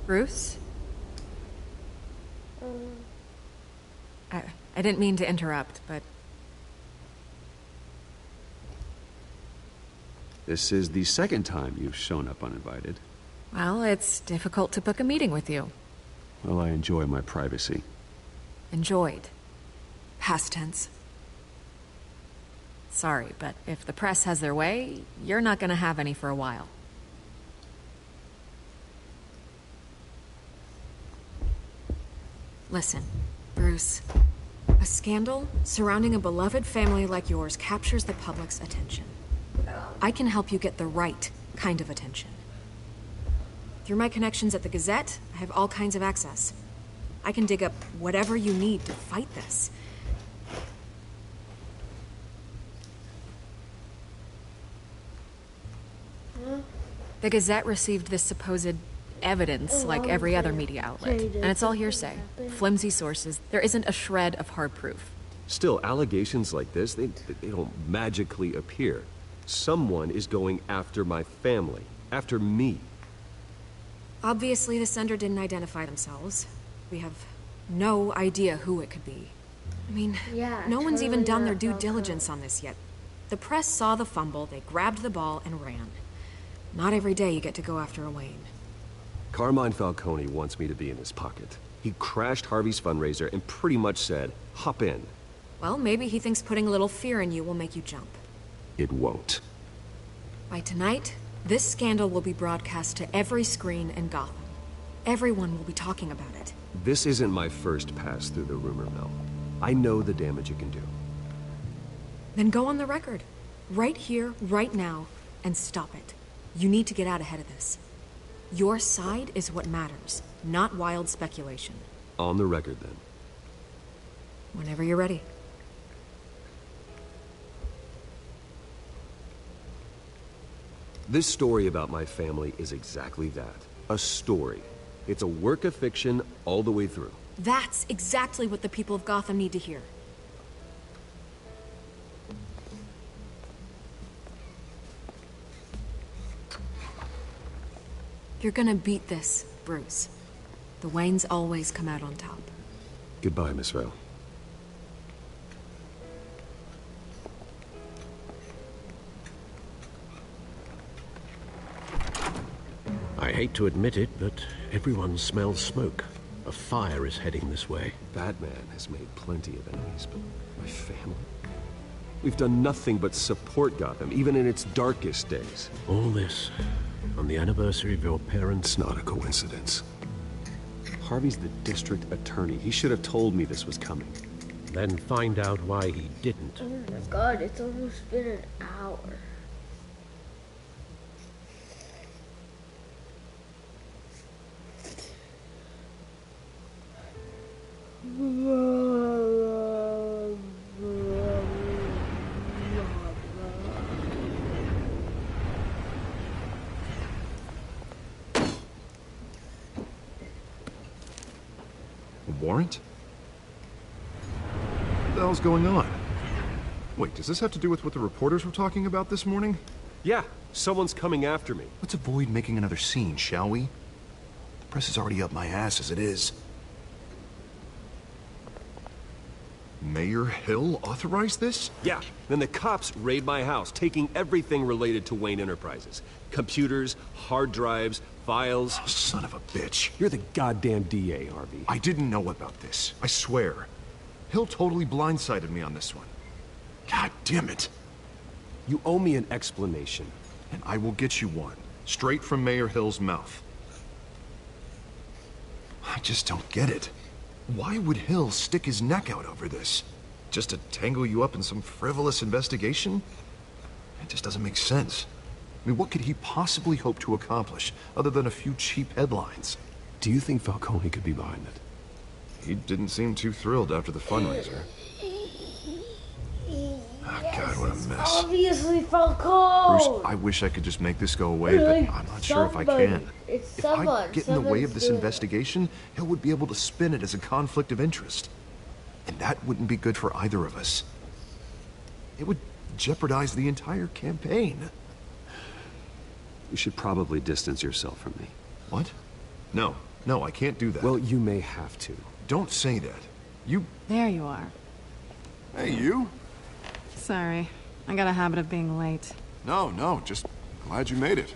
Bruce? I didn't mean to interrupt, but... This is the second time you've shown up uninvited. Well, it's difficult to book a meeting with you. Well, I enjoy my privacy. Enjoyed. Past tense. Sorry, but if the press has their way, you're not gonna have any for a while. Listen, Bruce. A scandal surrounding a beloved family like yours captures the public's attention. I can help you get the right kind of attention. Through my connections at the Gazette, I have all kinds of access. I can dig up whatever you need to fight this. The Gazette received this supposed evidence like every other media outlet, and it's all hearsay. Flimsy sources. There isn't a shred of hard proof. Still, allegations like this, they don't magically appear. Someone is going after my family, after me. Obviously, the sender didn't identify themselves. We have no idea who it could be. I mean, no one's even done their due diligence on this yet. The press saw the fumble, they grabbed the ball and ran. Not every day you get to go after a Wayne. Carmine Falcone wants me to be in his pocket. He crashed Harvey's fundraiser and pretty much said, hop in. Well, maybe he thinks putting a little fear in you will make you jump. It won't. By tonight, this scandal will be broadcast to every screen in Gotham. Everyone will be talking about it. This isn't my first pass through the rumor mill. I know the damage it can do. Then go on the record. Right here, right now, and stop it. You need to get out ahead of this. Your side is what matters, not wild speculation. On the record, then. Whenever you're ready. This story about my family is exactly that. A story. It's a work of fiction all the way through. That's exactly what the people of Gotham need to hear. You're gonna beat this, Bruce. The Waynes always come out on top. Goodbye, Miss Vale. I hate to admit it, but everyone smells smoke. A fire is heading this way. Batman has made plenty of enemies, but my family? We've done nothing but support Gotham, even in its darkest days. All this on the anniversary of your parents' Not a coincidence. Harvey's the district attorney. He should have told me this was coming. Then find out why he didn't. Oh my god, it's almost been an hour. A warrant? What the hell's going on? Wait, does this have to do with what the reporters were talking about this morning? Yeah, someone's coming after me. Let's avoid making another scene, shall we? The press is already up my ass as it is. Mayor Hill authorized this? Yeah, then the cops raid my house, taking everything related to Wayne Enterprises. Computers, hard drives, files. Oh, son of a bitch. You're the goddamn DA, Harvey. I didn't know about this. I swear. Hill totally blindsided me on this one. God damn it. You owe me an explanation. And I will get you one. Straight from Mayor Hill's mouth. I just don't get it. Why would Hill stick his neck out over this? Just to tangle you up in some frivolous investigation? It just doesn't make sense. I mean, what could he possibly hope to accomplish, other than a few cheap headlines? Do you think Falcone could be behind it? He didn't seem too thrilled after the fundraiser. Oh, God, what a mess. Obviously Falcone! Bruce, I wish I could just make this go away, but I'm not sure if I can. If I get in the way of this investigation, Hill would be able to spin it as a conflict of interest. And that wouldn't be good for either of us. It would jeopardize the entire campaign. You should probably distance yourself from me. What? No, I can't do that. Well, you may have to. Don't say that. You... There you are. Hey, you? Sorry. I got a habit of being late. No, just glad you made it.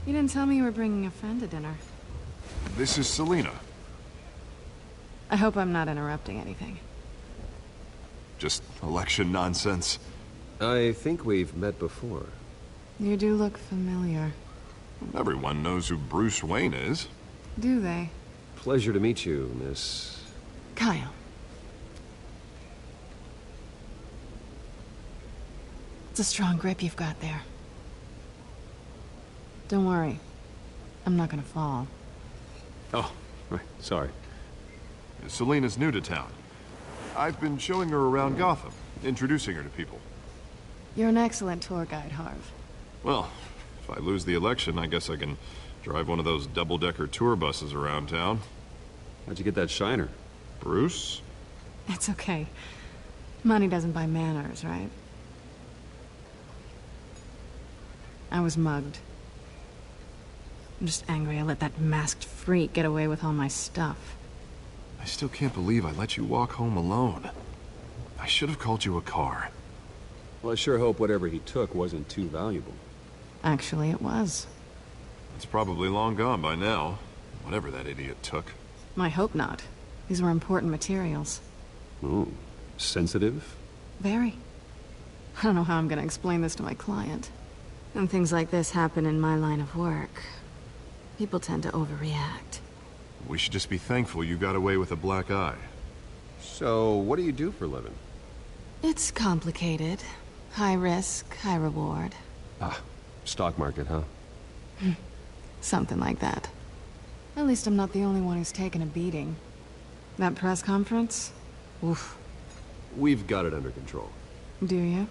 You didn't tell me you were bringing a friend to dinner. This is Selina. I hope I'm not interrupting anything. Just election nonsense. I think we've met before. You do look familiar. Everyone knows who Bruce Wayne is. Do they? Pleasure to meet you, Miss... Kyle. It's a strong grip you've got there. Don't worry. I'm not gonna fall. Oh, right. Sorry. Selena's new to town. I've been showing her around Gotham, introducing her to people. You're an excellent tour guide, Harv. Well, if I lose the election, I guess I can drive one of those double-decker tour buses around town. How'd you get that shiner? Bruce? It's okay. Money doesn't buy manners, right? I was mugged. I'm just angry I let that masked freak get away with all my stuff. I still can't believe I let you walk home alone. I should have called you a car. Well, I sure hope whatever he took wasn't too valuable. Actually, it was. It's probably long gone by now, whatever that idiot took. I hope not. These were important materials. Ooh, sensitive? Very. I don't know how I'm gonna explain this to my client. When things like this happen in my line of work, people tend to overreact. We should just be thankful you got away with a black eye. So, what do you do for a living? It's complicated. High risk, high reward. Ah, stock market, huh? Something like that. At least I'm not the only one who's taken a beating. That press conference? Oof. We've got it under control. Do you?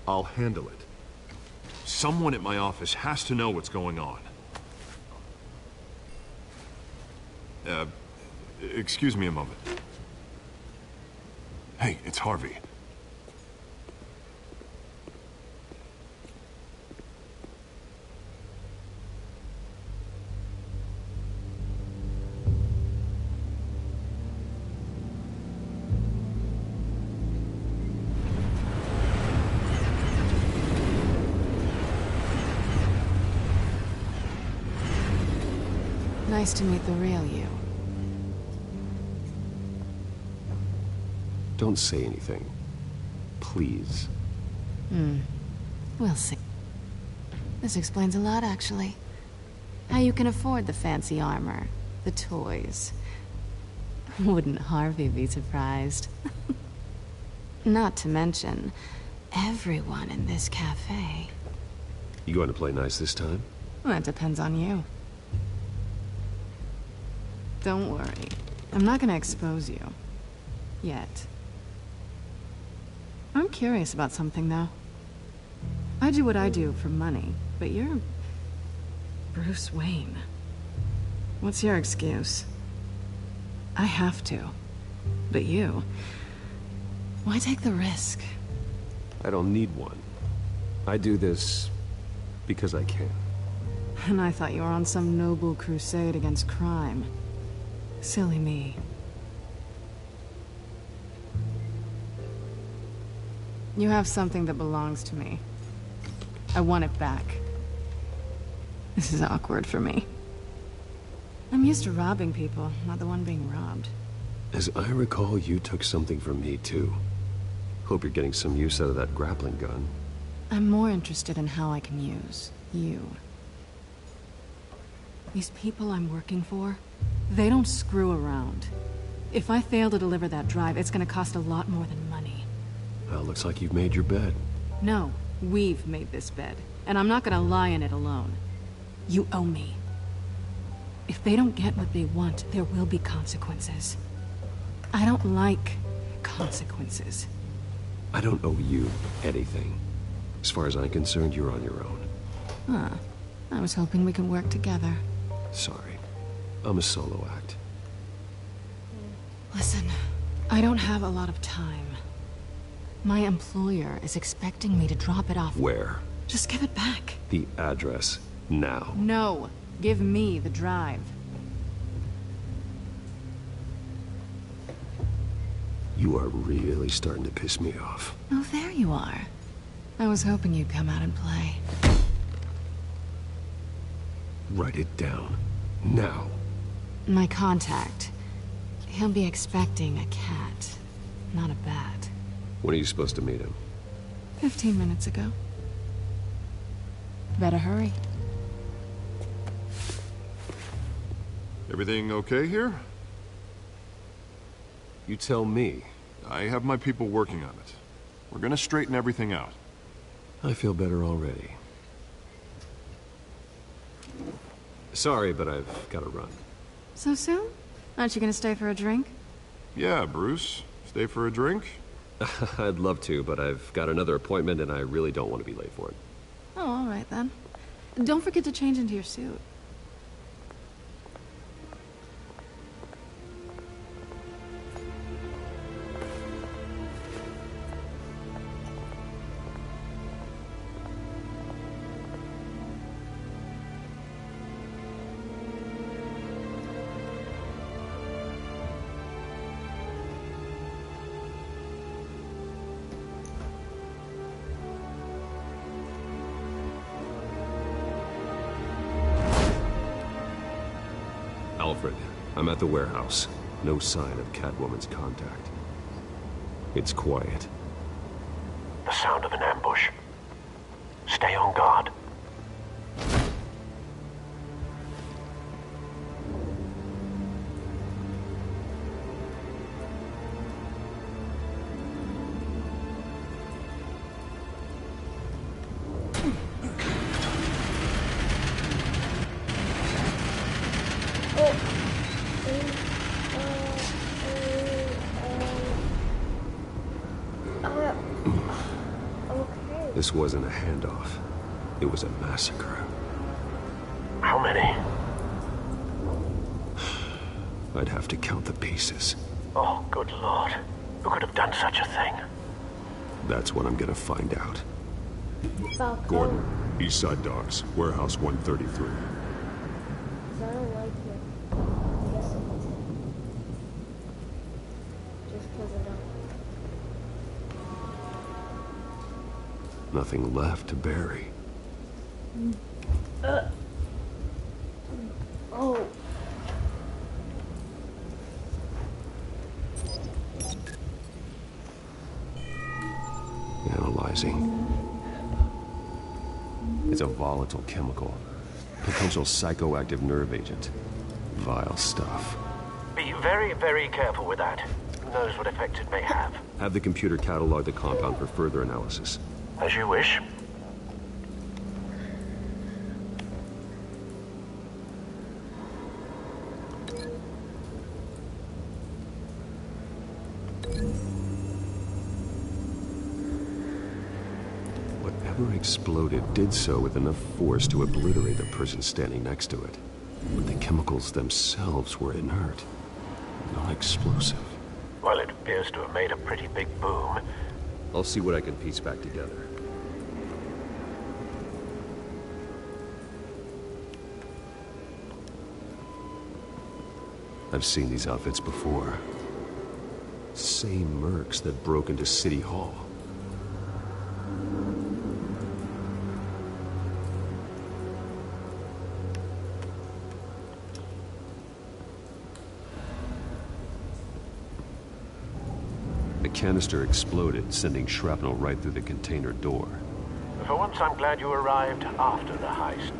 I'll handle it. Someone at my office has to know what's going on. Excuse me a moment. Hey, it's Harvey. Nice to meet the real you. Don't say anything. Please. We'll see. This explains a lot, actually. How you can afford the fancy armor, the toys. Wouldn't Harvey be surprised? Not to mention, everyone in this cafe. You going to play nice this time? Well, that depends on you. Don't worry. I'm not gonna expose you. Yet. I'm curious about something, though. I do what I do for money, but you're... Bruce Wayne. What's your excuse? I have to. But you... Why take the risk? I don't need one. I do this... because I can. And I thought you were on some noble crusade against crime. Silly me. You have something that belongs to me. I want it back. This is awkward for me. I'm used to robbing people, not the one being robbed. As I recall, you took something from me, too. Hope you're getting some use out of that grappling gun. I'm more interested in how I can use you. These people I'm working for, they don't screw around. If I fail to deliver that drive, it's gonna cost a lot more than money. Well, looks like you've made your bed. No, we've made this bed, and I'm not gonna lie in it alone. You owe me. If they don't get what they want, there will be consequences. I don't like consequences. I don't owe you anything. As far as I'm concerned, you're on your own. Huh. I was hoping we could work together. Sorry. I'm a solo act. Listen, I don't have a lot of time. My employer is expecting me to drop it off. Where? Just give it back. The address, now. No. Give me the drive. You are really starting to piss me off. Oh, there you are. I was hoping you'd come out and play. Write it down. Now. My contact. He'll be expecting a cat, not a bat. When are you supposed to meet him? 15 minutes ago. Better hurry. Everything okay here? You tell me. I have my people working on it. We're gonna straighten everything out. I feel better already. Sorry, but I've got to run. So soon? Aren't you gonna stay for a drink? Yeah, Bruce. Stay for a drink? I'd love to, but I've got another appointment and I really don't want to be late for it. Oh, all right then. Don't forget to change into your suit. Alfred, I'm at the warehouse. No sign of Catwoman's contact. It's quiet. The sound of an ambush. Stay on guard. This wasn't a handoff. It was a massacre. How many? I'd have to count the pieces. Oh, good lord. Who could have done such a thing? That's what I'm gonna find out. Falcone. Gordon, Eastside Docks, Warehouse 133. I don't like it. I guess it's just because I don't. Nothing left to bury. Oh. Analyzing. It's a volatile chemical. Potential psychoactive nerve agent. Vile stuff. Be very, very careful with that. Who knows what effects it may have. Have the computer catalog the compound for further analysis. As you wish. Whatever exploded did so with enough force to obliterate the person standing next to it. But the chemicals themselves were inert, not explosive. Well, it appears to have made a pretty big boom. I'll see what I can piece back together. I've seen these outfits before. Same mercs that broke into City Hall. The canister exploded, sending shrapnel right through the container door. For once, I'm glad you arrived after the heist.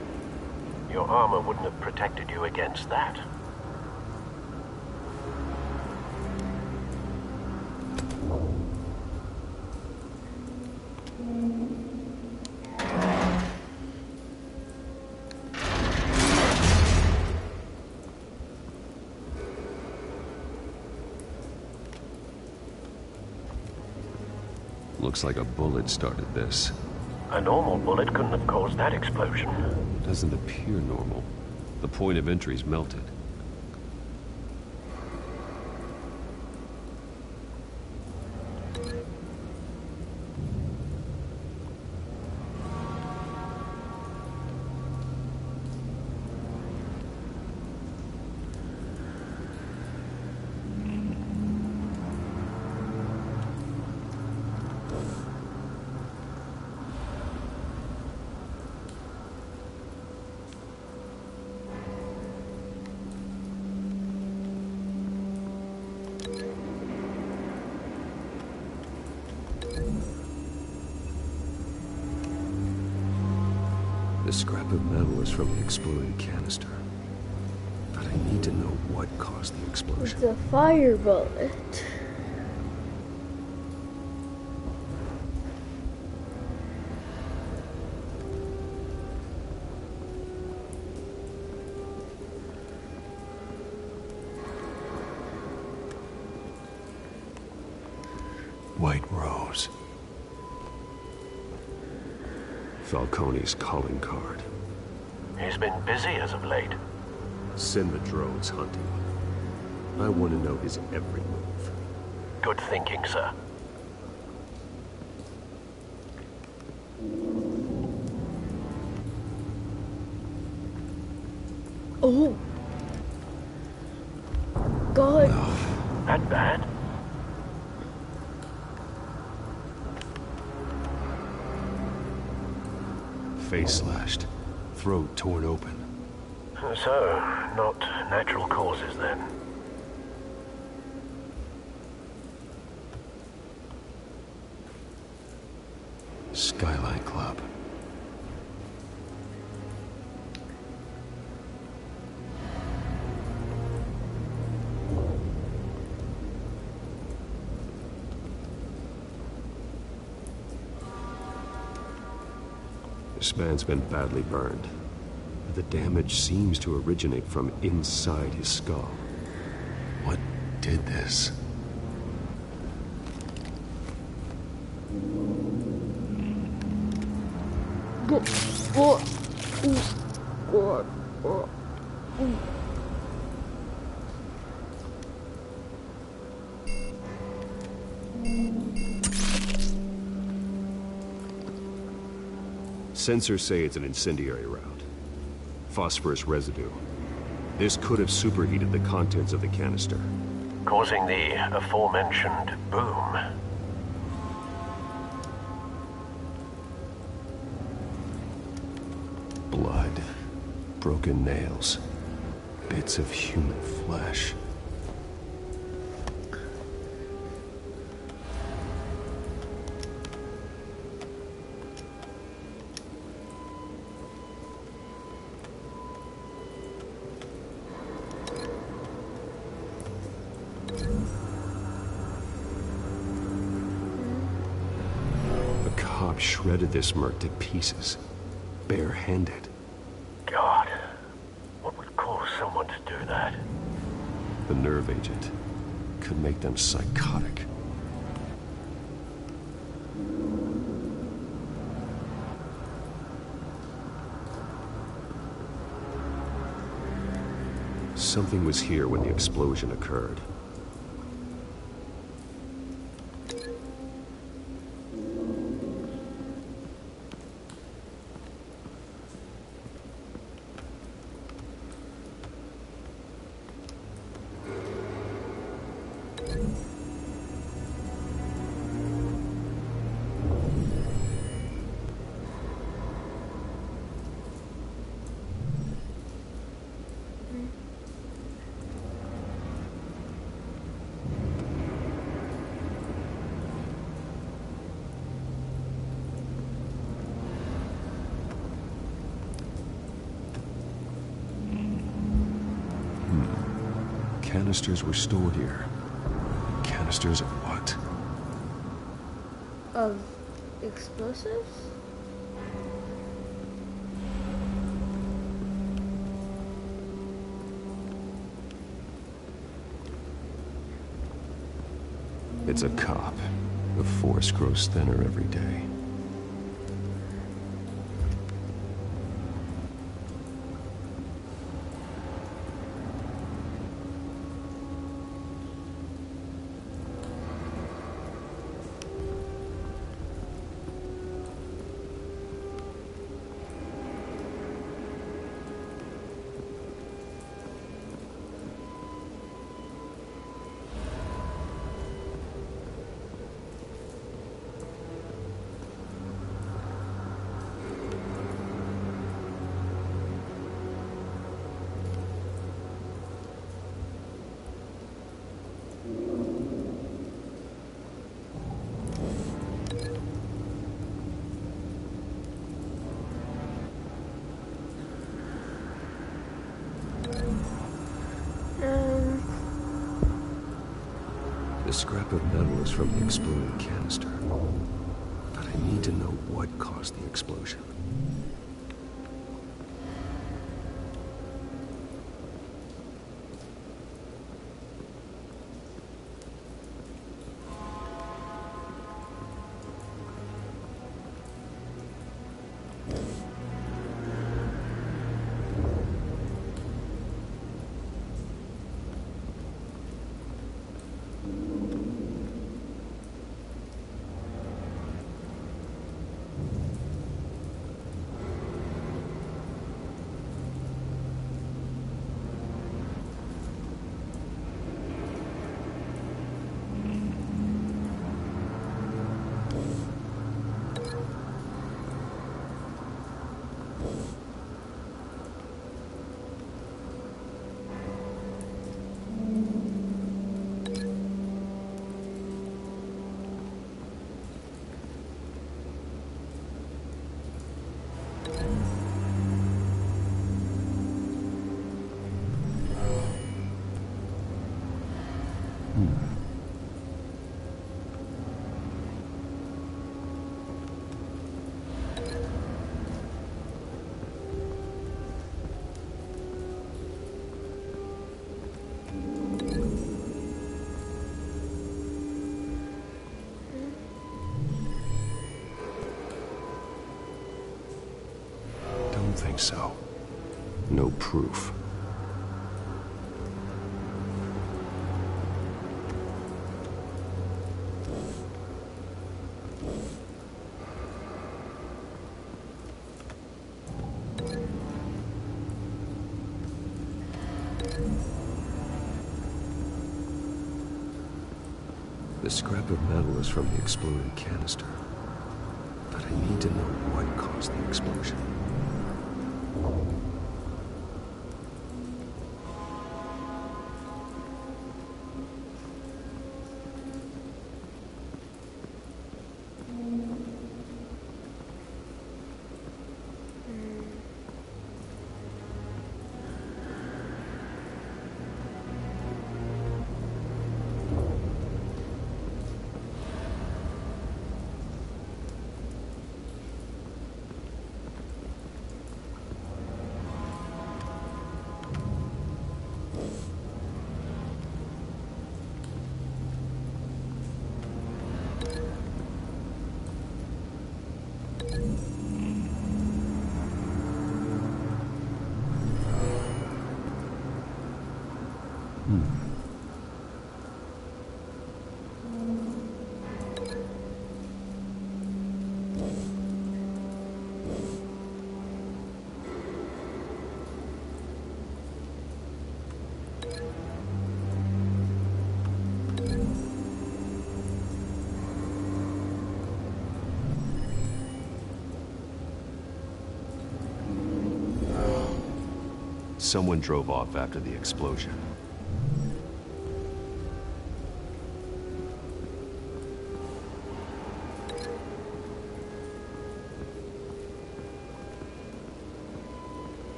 Your armor wouldn't have protected you against that. Looks like a bullet started this. A normal bullet couldn't have caused that explosion. Doesn't appear normal. The point of entry's melted. The scrap of metal is from the exploded canister. But I need to know what caused the explosion. It's a fire bullet. White Rose. Falcone's calling card. He's been busy as of late. Send the drones hunting. I want to know his every move. Good thinking, sir. Oh. God. That bad? Face slashed. Throat torn open. So, not natural causes then. Skyline Club. This man's been badly burned. The damage seems to originate from inside his skull. What did this? Sensors say it's an incendiary round. Phosphorus residue. This could have superheated the contents of the canister, causing the aforementioned boom. Blood, broken nails, bits of human flesh. Shredded this merc to pieces, barehanded. God, what would cause someone to do that? The nerve agent could make them psychotic. Something was here when the explosion occurred. Canisters were stored here. Canisters of what? Of explosives? It's a cop. The force grows thinner every day. The scrap of metal is from the exploding canister. But I need to know what caused the explosion. no proof. The scrap of metal is from the exploded canister. But I need to know what caused the explosion. Someone drove off after the explosion.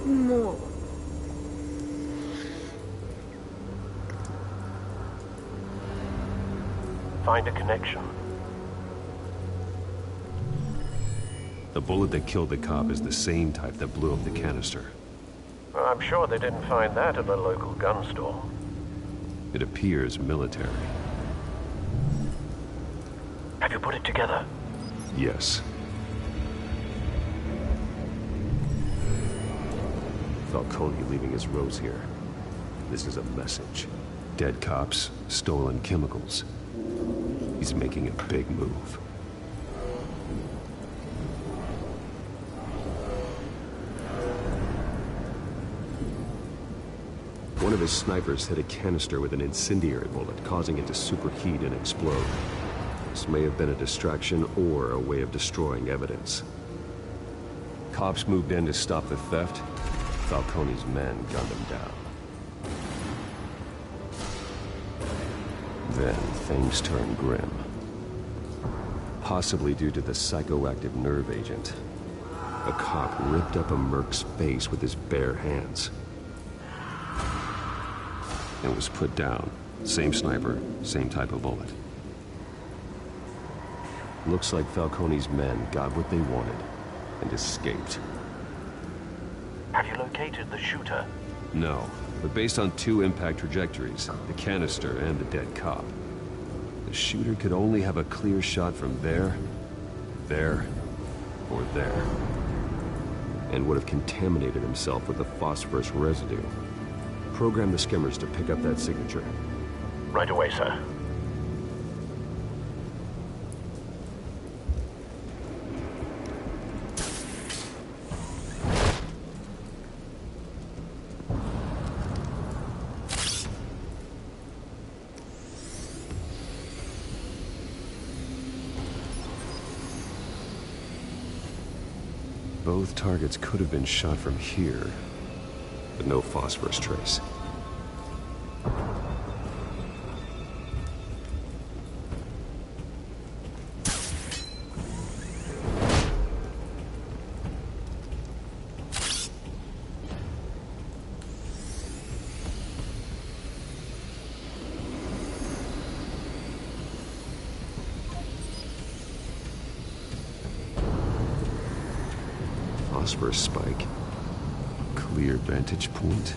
More. Find a connection. The bullet that killed the cop is the same type that blew up the canister. I'm sure they didn't find that at the local gun store. It appears military. Have you put it together? Yes. Falcone leaving his rose here. This is a message. Dead cops, stolen chemicals. He's making a big move. One of his snipers hit a canister with an incendiary bullet, causing it to superheat and explode. This may have been a distraction or a way of destroying evidence. Cops moved in to stop the theft. Falcone's men gunned him down. Then things turned grim. Possibly due to the psychoactive nerve agent. A cop ripped up a merc's face with his bare hands. And was put down. Same sniper, same type of bullet. Looks like Falcone's men got what they wanted and escaped. Have you located the shooter? No, but based on two impact trajectories, the canister and the dead cop, the shooter could only have a clear shot from there, or there, and would have contaminated himself with the phosphorus residue. Program the skimmers to pick up that signature. Right away, sir. Both targets could have been shot from here, but no phosphorus trace. Phosphorus spike. Clear vantage point.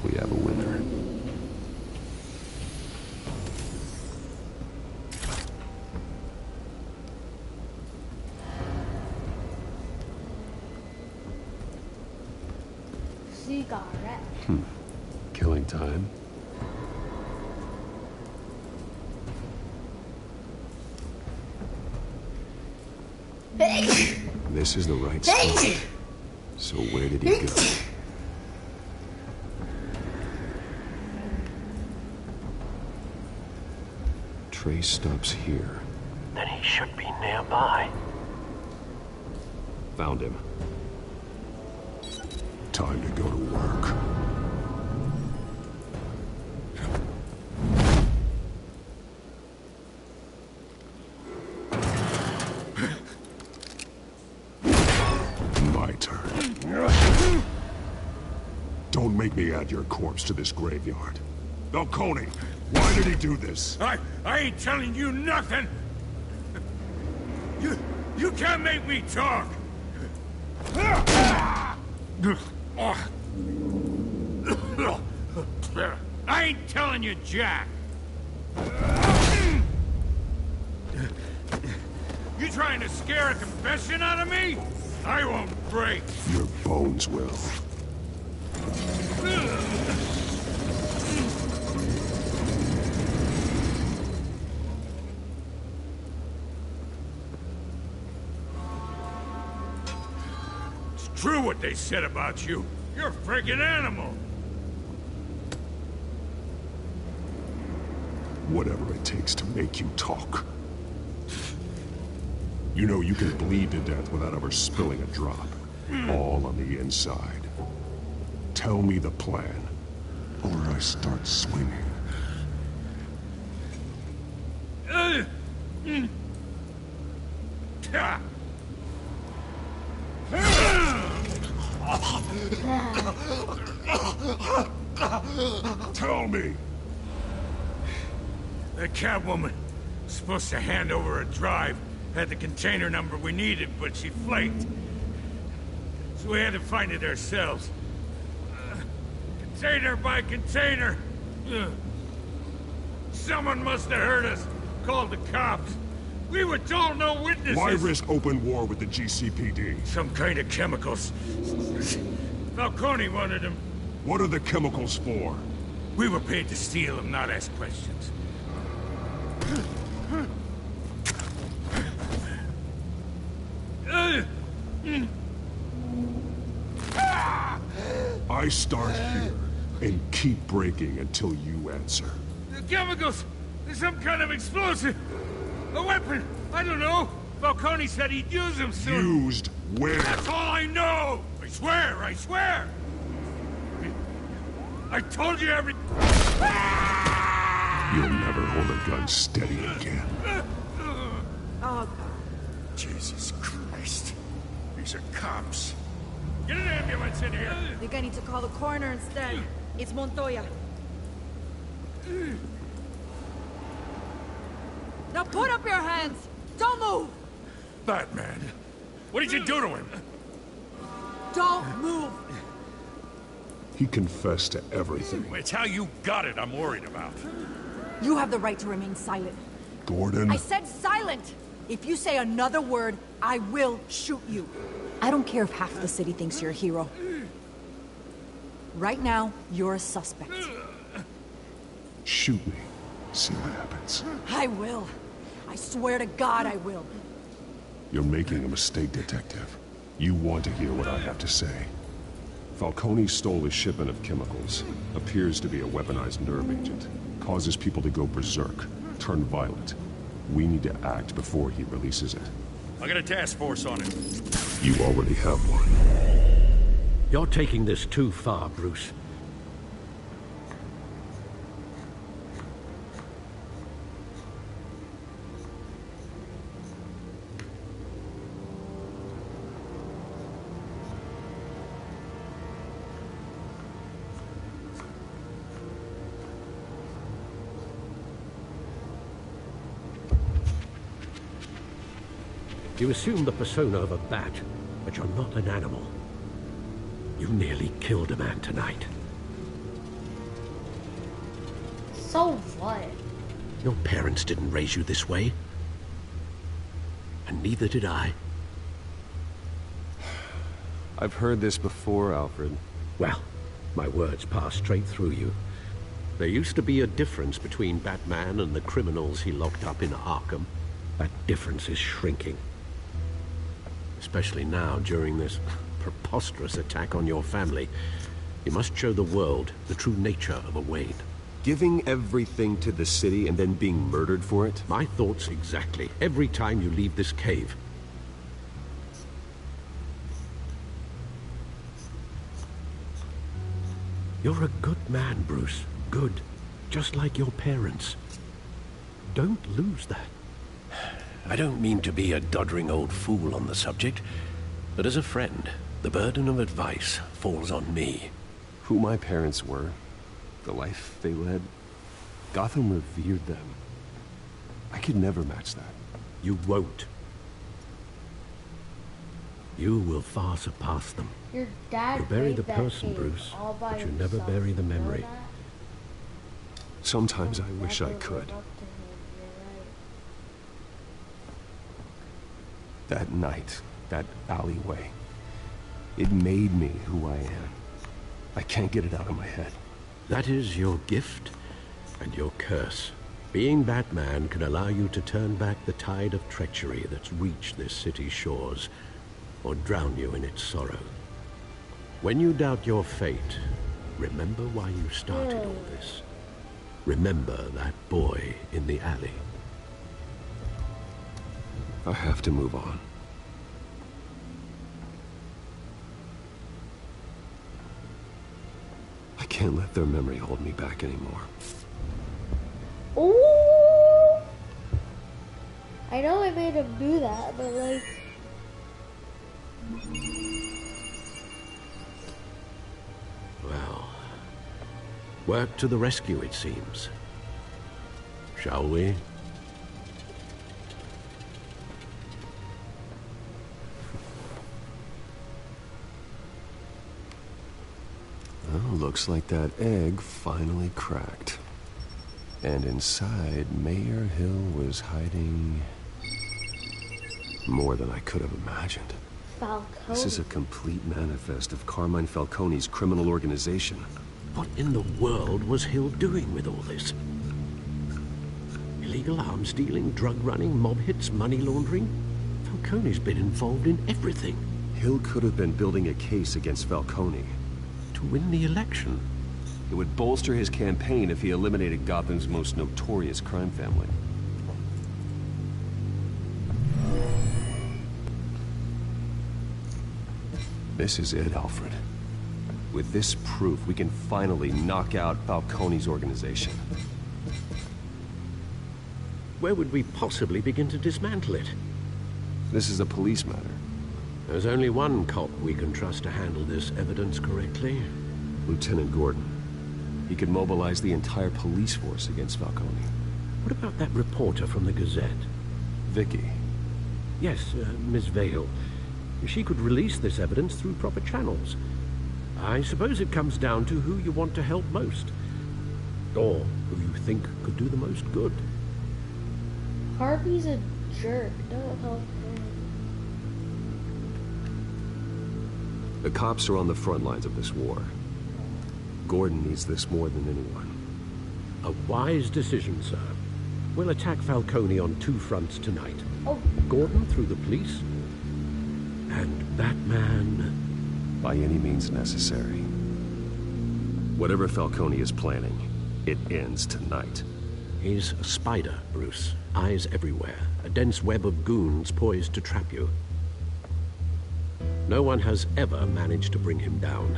We have a winner. cigarette. Killing time? This is the right spot. So where did he go? Trace stops here. Then he should be nearby. Found him. Time to go to work. My turn. Don't make me add your corpse to this graveyard. Falcone, why did he do this? I ain't telling you nothing! You can't make me talk! I ain't telling you, Jack! You trying to scare a confession out of me? I won't break! Your bones will. True what they said about you. You're a friggin' animal. Whatever it takes to make you talk. You know you can bleed to death without ever spilling a drop. All on the inside. Tell me the plan, or I start swinging. Tell me! The Catwoman was supposed to hand over a drive, had the container number we needed, but she flaked. So we had to find it ourselves. Container by container. Someone must have heard us, called the cops. We were told no witnesses. Why risk open war with the GCPD? Some kind of chemicals. Falcone wanted them. What are the chemicals for? We were paid to steal them, not ask questions. I start here and keep breaking until you answer. The chemicals! There's some kind of explosive! A weapon! I don't know! Falcone said he'd use them soon. Used where? That's all I know! I swear, I swear! I told you every... You'll never hold a gun steady again. Oh, Jesus Christ. These are cops. Get an ambulance in here! I think I need to call the coroner instead. It's Montoya. Now put up your hands! Don't move! Batman, what did you do to him? Don't move! He confessed to everything. It's how you got it I'm worried about. You have the right to remain silent. Gordon? I said silent! If you say another word, I will shoot you. I don't care if half the city thinks you're a hero. Right now, you're a suspect. Shoot me. See what happens. I will. I swear to God I will. You're making a mistake, Detective. You want to hear what I have to say. Falcone stole a shipment of chemicals. Appears to be a weaponized nerve agent. Causes people to go berserk, turn violent. We need to act before he releases it. I got a task force on it. You already have one. You're taking this too far, Bruce. You assume the persona of a bat, but you're not an animal. You nearly killed a man tonight. So what? Your parents didn't raise you this way. And neither did I. I've heard this before, Alfred. Well, My words pass straight through you. There used to be a difference between Batman and the criminals he locked up in Arkham. That difference is shrinking. Especially now, during this preposterous attack on your family. You must show the world the true nature of a Wayne. Giving everything to the city and then being murdered for it? My thoughts exactly. Every time you leave this cave. You're a good man, Bruce. Good. Just like your parents. Don't lose that. I don't mean to be a doddering old fool on the subject, but as a friend, the burden of advice falls on me. Who my parents were, the life they led, Gotham revered them. I could never match that. You won't. You will far surpass them. Your dad You bury made the that person, cave Bruce, all by but you never himself. bury the You know memory. that? Sometimes I wish I could. That night, that alleyway, it made me who I am. I can't get it out of my head. That is your gift and your curse. Being Batman can allow you to turn back the tide of treachery that's reached this city's shores, or drown you in its sorrow. When you doubt your fate, remember why you started all this. Remember that boy in the alley. I have to move on. I can't let their memory hold me back anymore. Ooh! I know I made him do that, but like... Well, work to the rescue, it seems. Shall we? Well, looks like that egg finally cracked. And inside, Mayor Hill was hiding more than I could have imagined. Falcone. This is a complete manifest of Carmine Falcone's criminal organization. What in the world was Hill doing with all this? Illegal arms dealing, drug running, mob hits, money laundering? Falcone's been involved in everything. Hill could have been building a case against Falcone. To win the election? It would bolster his campaign if he eliminated Gotham's most notorious crime family. This is it, Alfred. With this proof, we can finally knock out Falcone's organization. Where would we possibly begin to dismantle it? This is a police matter. There's only one cop we can trust to handle this evidence correctly. Lieutenant Gordon. He could mobilize the entire police force against Falcone. What about that reporter from the Gazette? Vicky. Yes, Miss Vale. She could release this evidence through proper channels. I suppose it comes down to who you want to help most. Or who you think could do the most good. Harvey's a jerk. Don't help him. The cops are on the front lines of this war. Gordon needs this more than anyone. A wise decision, sir. We'll attack Falcone on two fronts tonight. Oh. Gordon through the police, and Batman... by any means necessary. Whatever Falcone is planning, it ends tonight. He's a spider, Bruce. Eyes everywhere. A dense web of goons poised to trap you. No one has ever managed to bring him down.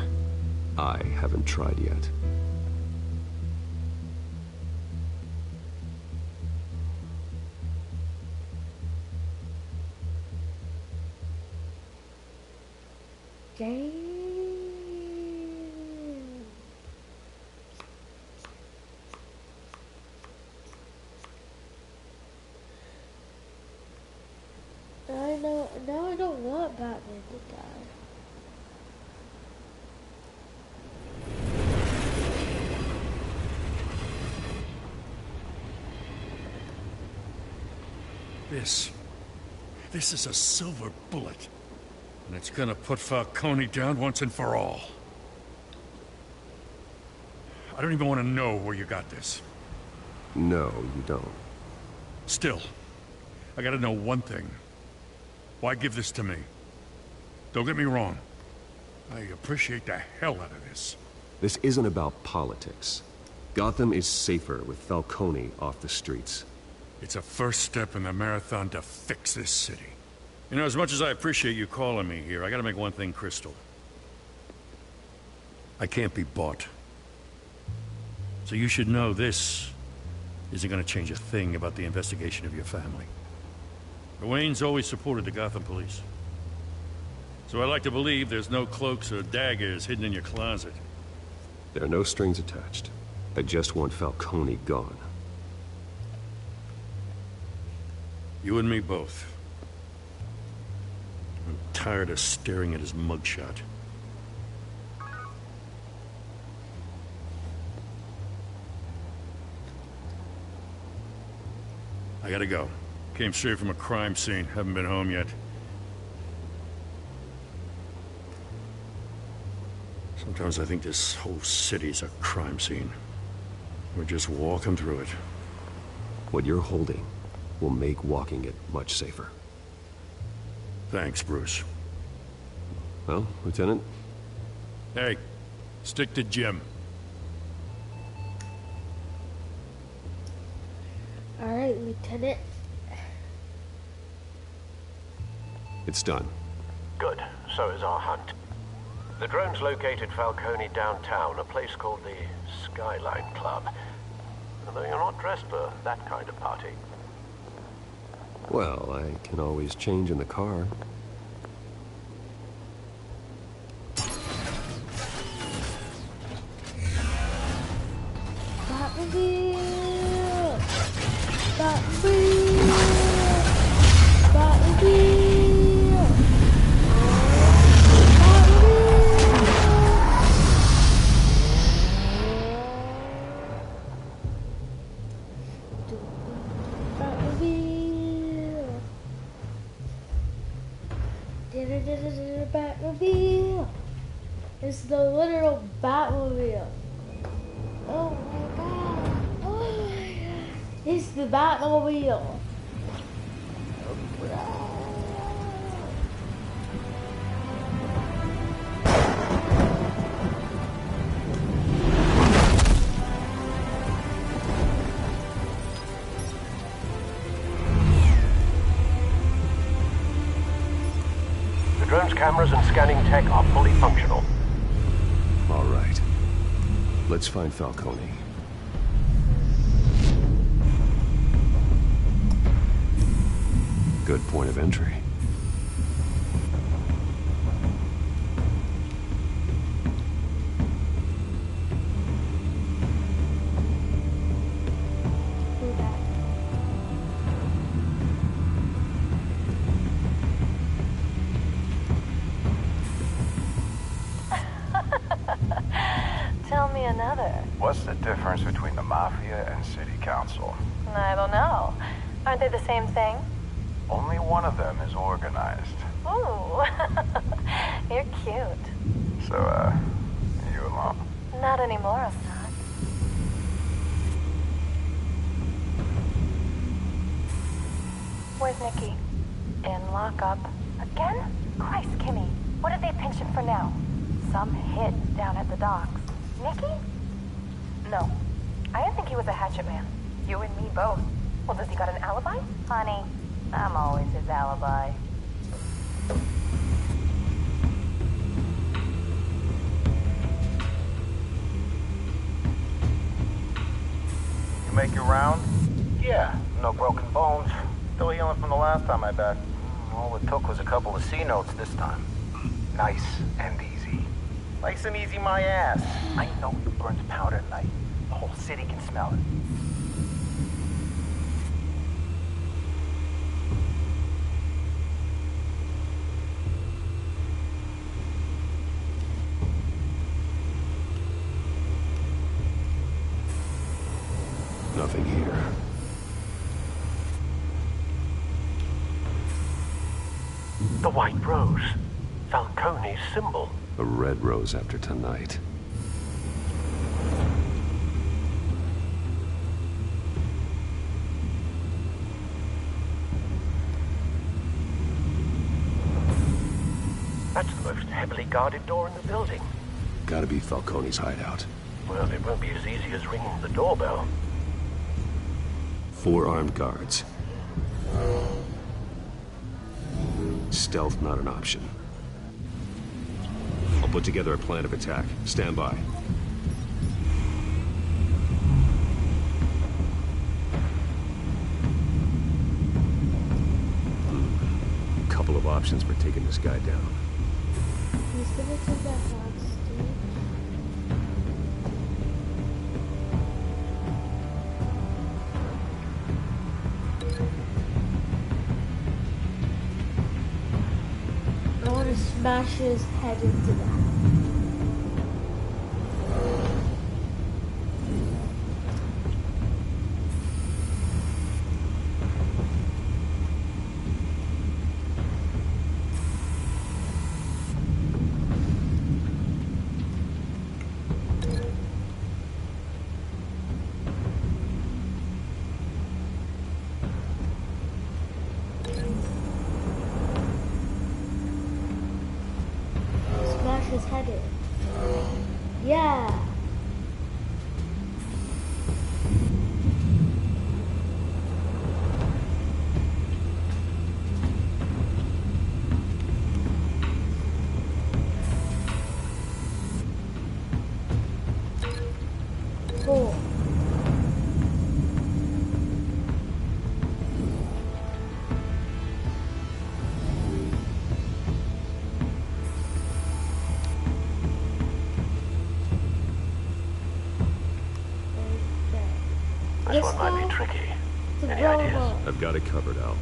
I haven't tried yet. Damn. Now I don't want Batman to die. This is a silver bullet. And it's gonna put Falcone down once and for all. I don't even want to know where you got this. No, you don't. Still, I gotta know one thing. Why give this to me? Don't get me wrong. I appreciate the hell out of this. This isn't about politics. Gotham is safer with Falcone off the streets. It's a first step in the marathon to fix this city. You know, as much as I appreciate you calling me here, I gotta make one thing crystal. I can't be bought. So you should know this isn't gonna change a thing about the investigation of your family. The Waynes always supported the Gotham police. So I like to believe there's no cloaks or daggers hidden in your closet. There are no strings attached. I just want Falcone gone. You and me both. I'm tired of staring at his mugshot. I gotta go. Came straight from a crime scene. Haven't been home yet. Sometimes I think this whole city's a crime scene. We're just walking through it. What you're holding will make walking it much safer. Thanks, Bruce. Well, Lieutenant? Hey, stick to Jim. Alright, Lieutenant. It's done. Good. So is our hunt. The drones located Falcone downtown, a place called the Skyline Club. Although you're not dressed for that kind of party. Well, I can always change in the car. Batmobile! Batmobile! Batmobile! Batmobile! It's the literal Batmobile. Oh my god. Oh my god. It's the Batmobile. The drone's cameras and scanning tech are fully functional. All right. Let's find Falcone. Good point of entry. Tell me another. What's the difference between the Mafia and City Council? I don't know. Aren't they the same thing? Only one of them is organized. Ooh, you're cute. So, you alone? Not anymore, Assad. Where's Nikki? In lockup. Again? Christ, Kimmy. What did they pinch him for now? Some hit down at the docks. Nikki? No. I didn't think he was a hatchet man. You and me both. Well, does he got an alibi? Honey, I'm always his alibi. You make your round? Yeah, no broken bones. Still healing from the last time I bet. All it took was a couple of C notes this time. Nice and easy. Nice and easy my ass. I know you burned powder at night. The whole city can smell it. Nothing here. The White Rose. Falcone's symbol. A red rose after tonight. That's the most heavily guarded door in the building. Gotta be Falcone's hideout. Well, it won't be as easy as ringing the doorbell. 4 armed guards. Stealth not an option. I'll put together a plan of attack. Stand by. Couple of options for taking this guy down. He's gonna take that hostage. I want to smash his head into that. Smash his head in. Yeah. Cool. This one might be tricky. Any ideas? I've got it covered, Al.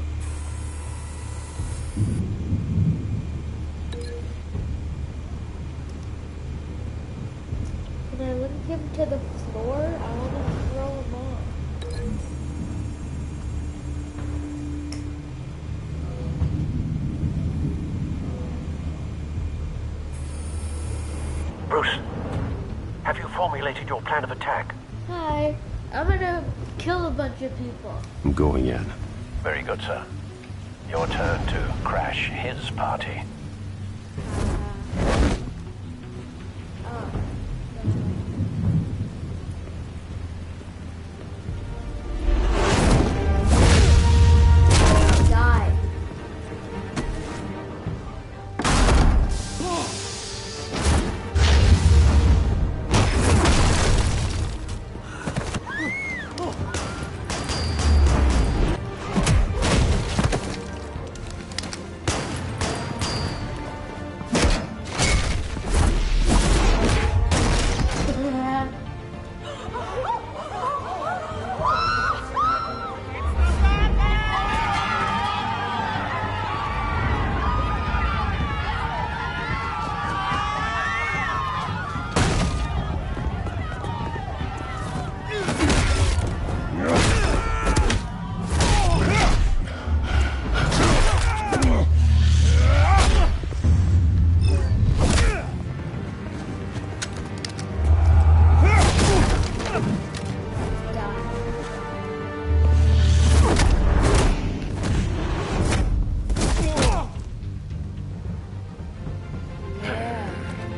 Can I link him to the floor? I want to throw him off. Bruce, have you formulated your plan of attack? Hi. I'm gonna kill a bunch of people. I'm going in. Very good, sir. Your turn to crash his party. Die.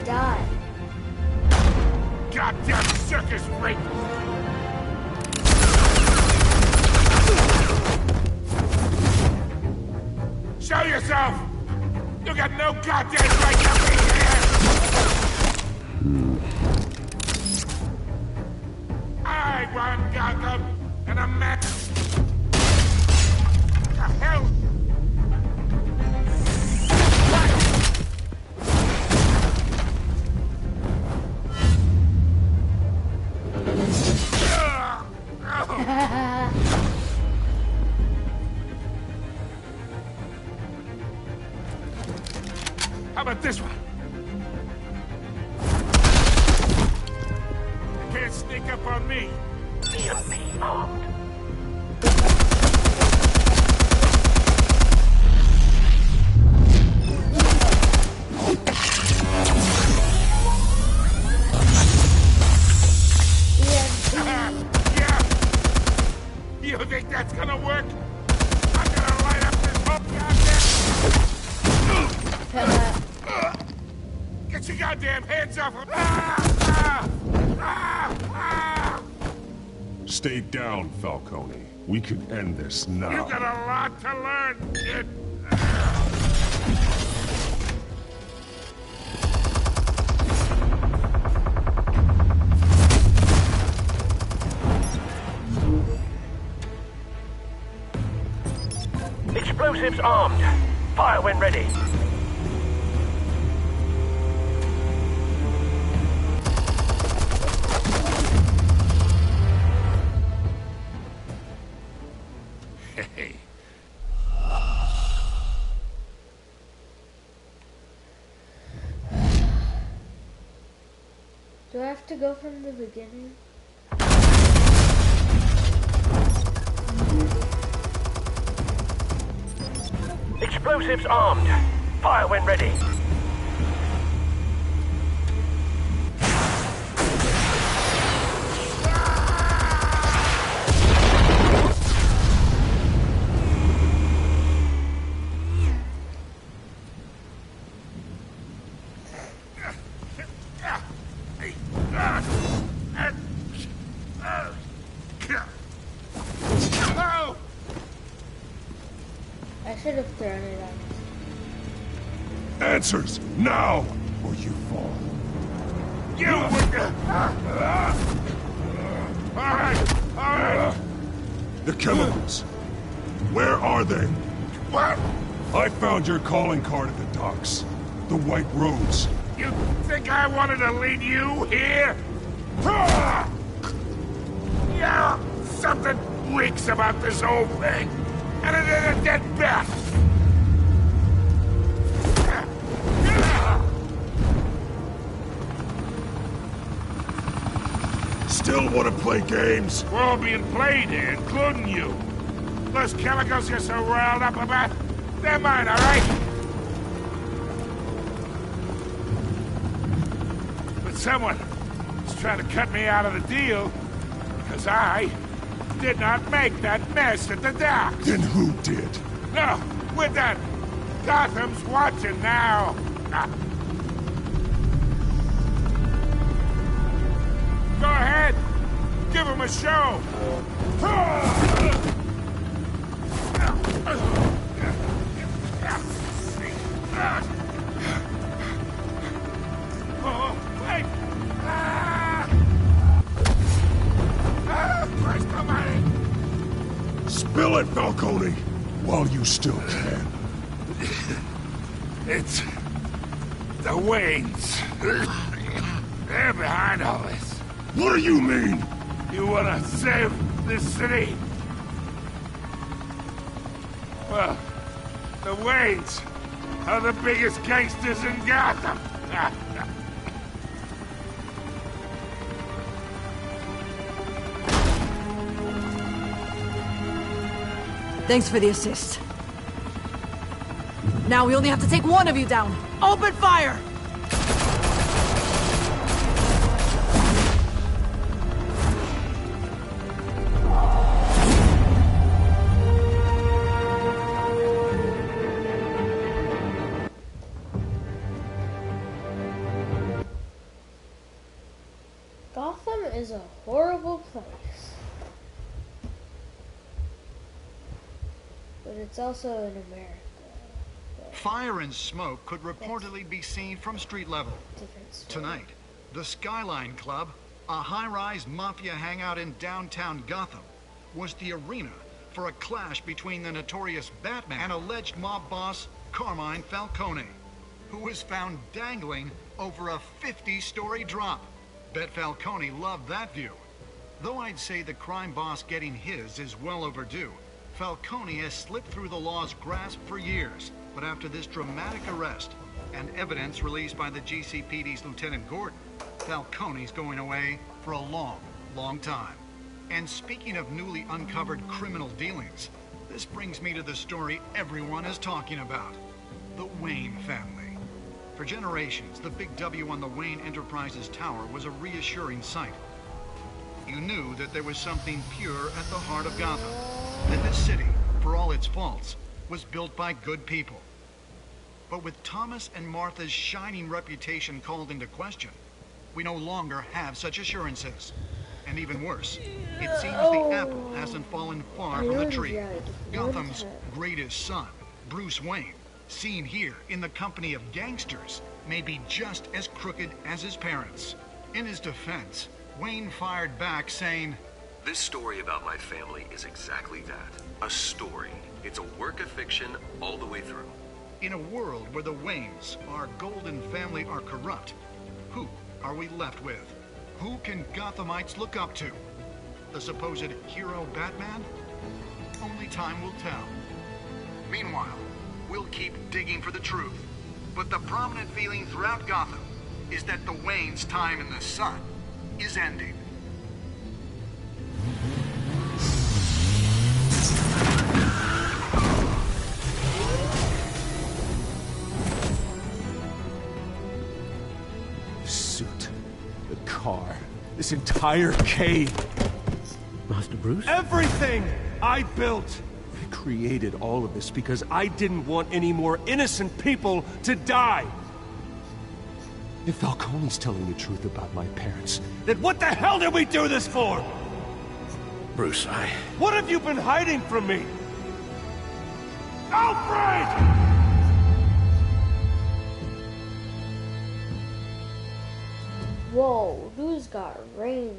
Die. Goddamn circus rapist! Show yourself! You got no goddamn right to be here! I run Gotham, and a man... What the hell? How about this one? You can't sneak up on me. EMP armed. Yeah. You think that's gonna work? I'm gonna light up this whole goddamn... Get your goddamn hands off him! Stay down, Falcone. We can end this now. You got a lot to learn, kid. Explosives armed. Fire when ready. Hey. Do I have to go from the beginning? Explosives armed. Fire when ready. I should have thrown it out. Answers, now, or you fall. You Alright. The chemicals. Where are they? What? I found your calling card at the docks. The White Rose. You think I wanted to lead you here? Yeah, something reeks about this whole thing. And it is a dead bat. Still want to play games? We're all being played here, including you. Those chemicals you're so riled up about, they're mine, all right? But someone is trying to cut me out of the deal because I did not make that mess at the docks. Then who did? No, we're done. Gotham's watching now. Go ahead. Give him a show. Oh, wait. Christ almighty. Spill it, Falcone, while you still can. It's the Waynes. They're behind all this. What do you mean? You wanna save this city? Well, the Waynes are the biggest gangsters in Gotham. Thanks for the assist. Now we only have to take one of you down. Open fire! Gotham is a horrible place. But it's also in America. Fire and smoke could reportedly be seen from street level. Tonight, the Skyline Club, a high-rise mafia hangout in downtown Gotham, was the arena for a clash between the notorious Batman and alleged mob boss Carmine Falcone, who was found dangling over a 50-story drop. Bet Falcone loved that view. Though I'd say the crime boss getting his is well overdue, Falcone has slipped through the law's grasp for years. But after this dramatic arrest and evidence released by the GCPD's Lieutenant Gordon, Falcone's going away for a long, long time. And speaking of newly uncovered criminal dealings, this brings me to the story everyone is talking about. The Wayne family. For generations, the big W on the Wayne Enterprises tower was a reassuring sight. You knew that there was something pure at the heart of Gotham. That this city, for all its faults, was built by good people. But with Thomas and Martha's shining reputation called into question, we no longer have such assurances. And even worse, it seems the apple hasn't fallen far from the tree. Gotham's greatest son, Bruce Wayne, seen here in the company of gangsters, may be just as crooked as his parents. In his defense, Wayne fired back saying, "This story about my family is exactly that. A story. It's a work of fiction all the way through." In a world where the Waynes, our golden family, are corrupt, who are we left with? Who can Gothamites look up to? The supposed hero Batman? Only time will tell. Meanwhile, we'll keep digging for the truth. But the prominent feeling throughout Gotham is that the Waynes' time in the sun is ending. The suit, the car, this entire cave. Master Bruce? Everything I built! I created all of this because I didn't want any more innocent people to die! If Falcone's telling the truth about my parents, then what the hell did we do this for? Bruce, What have you been hiding from me? Alfred! Whoa, dude's got range.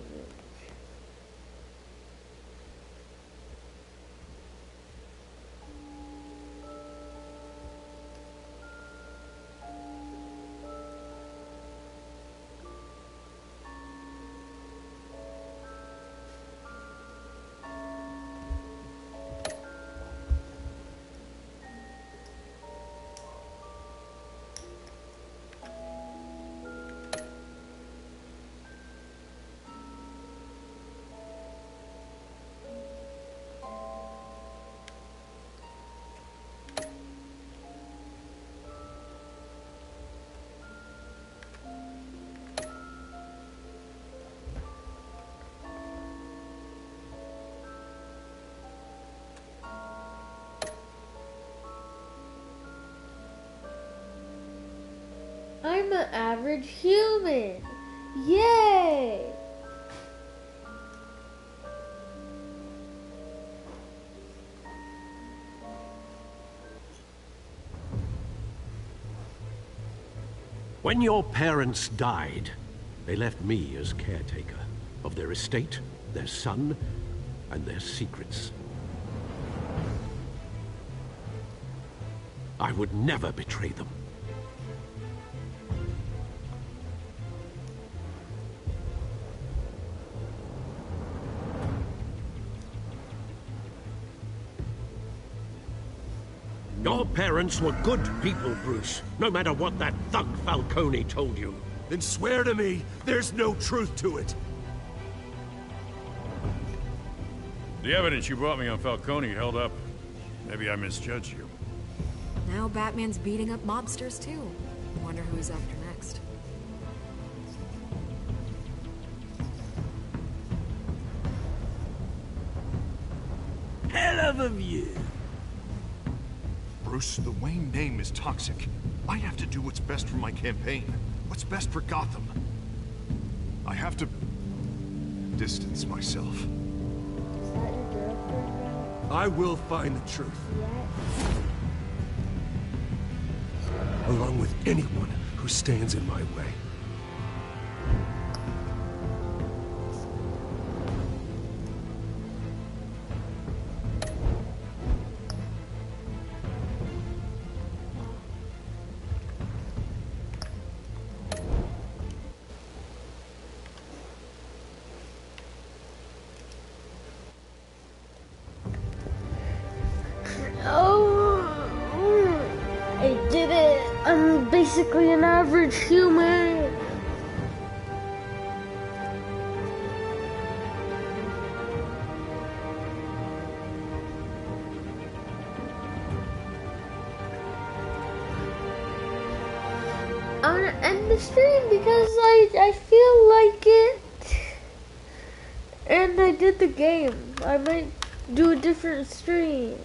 I'm an average human. Yay! When your parents died, they left me as caretaker of their estate, their son, and their secrets. I would never betray them. Your parents were good people, Bruce, no matter what that thug Falcone told you. Then swear to me there's no truth to it. The evidence you brought me on Falcone held up. Maybe I misjudged you. Now Batman's beating up mobsters too. Wonder who he's after next. Hell of a view. Bruce, the Wayne name is toxic. I have to do what's best for my campaign. What's best for Gotham. I have to distance myself. I will find the truth. Along with anyone who stands in my way. I did it! I'm basically an average human! I'm gonna end the stream because I feel like it. And I did the game. I might do a different stream.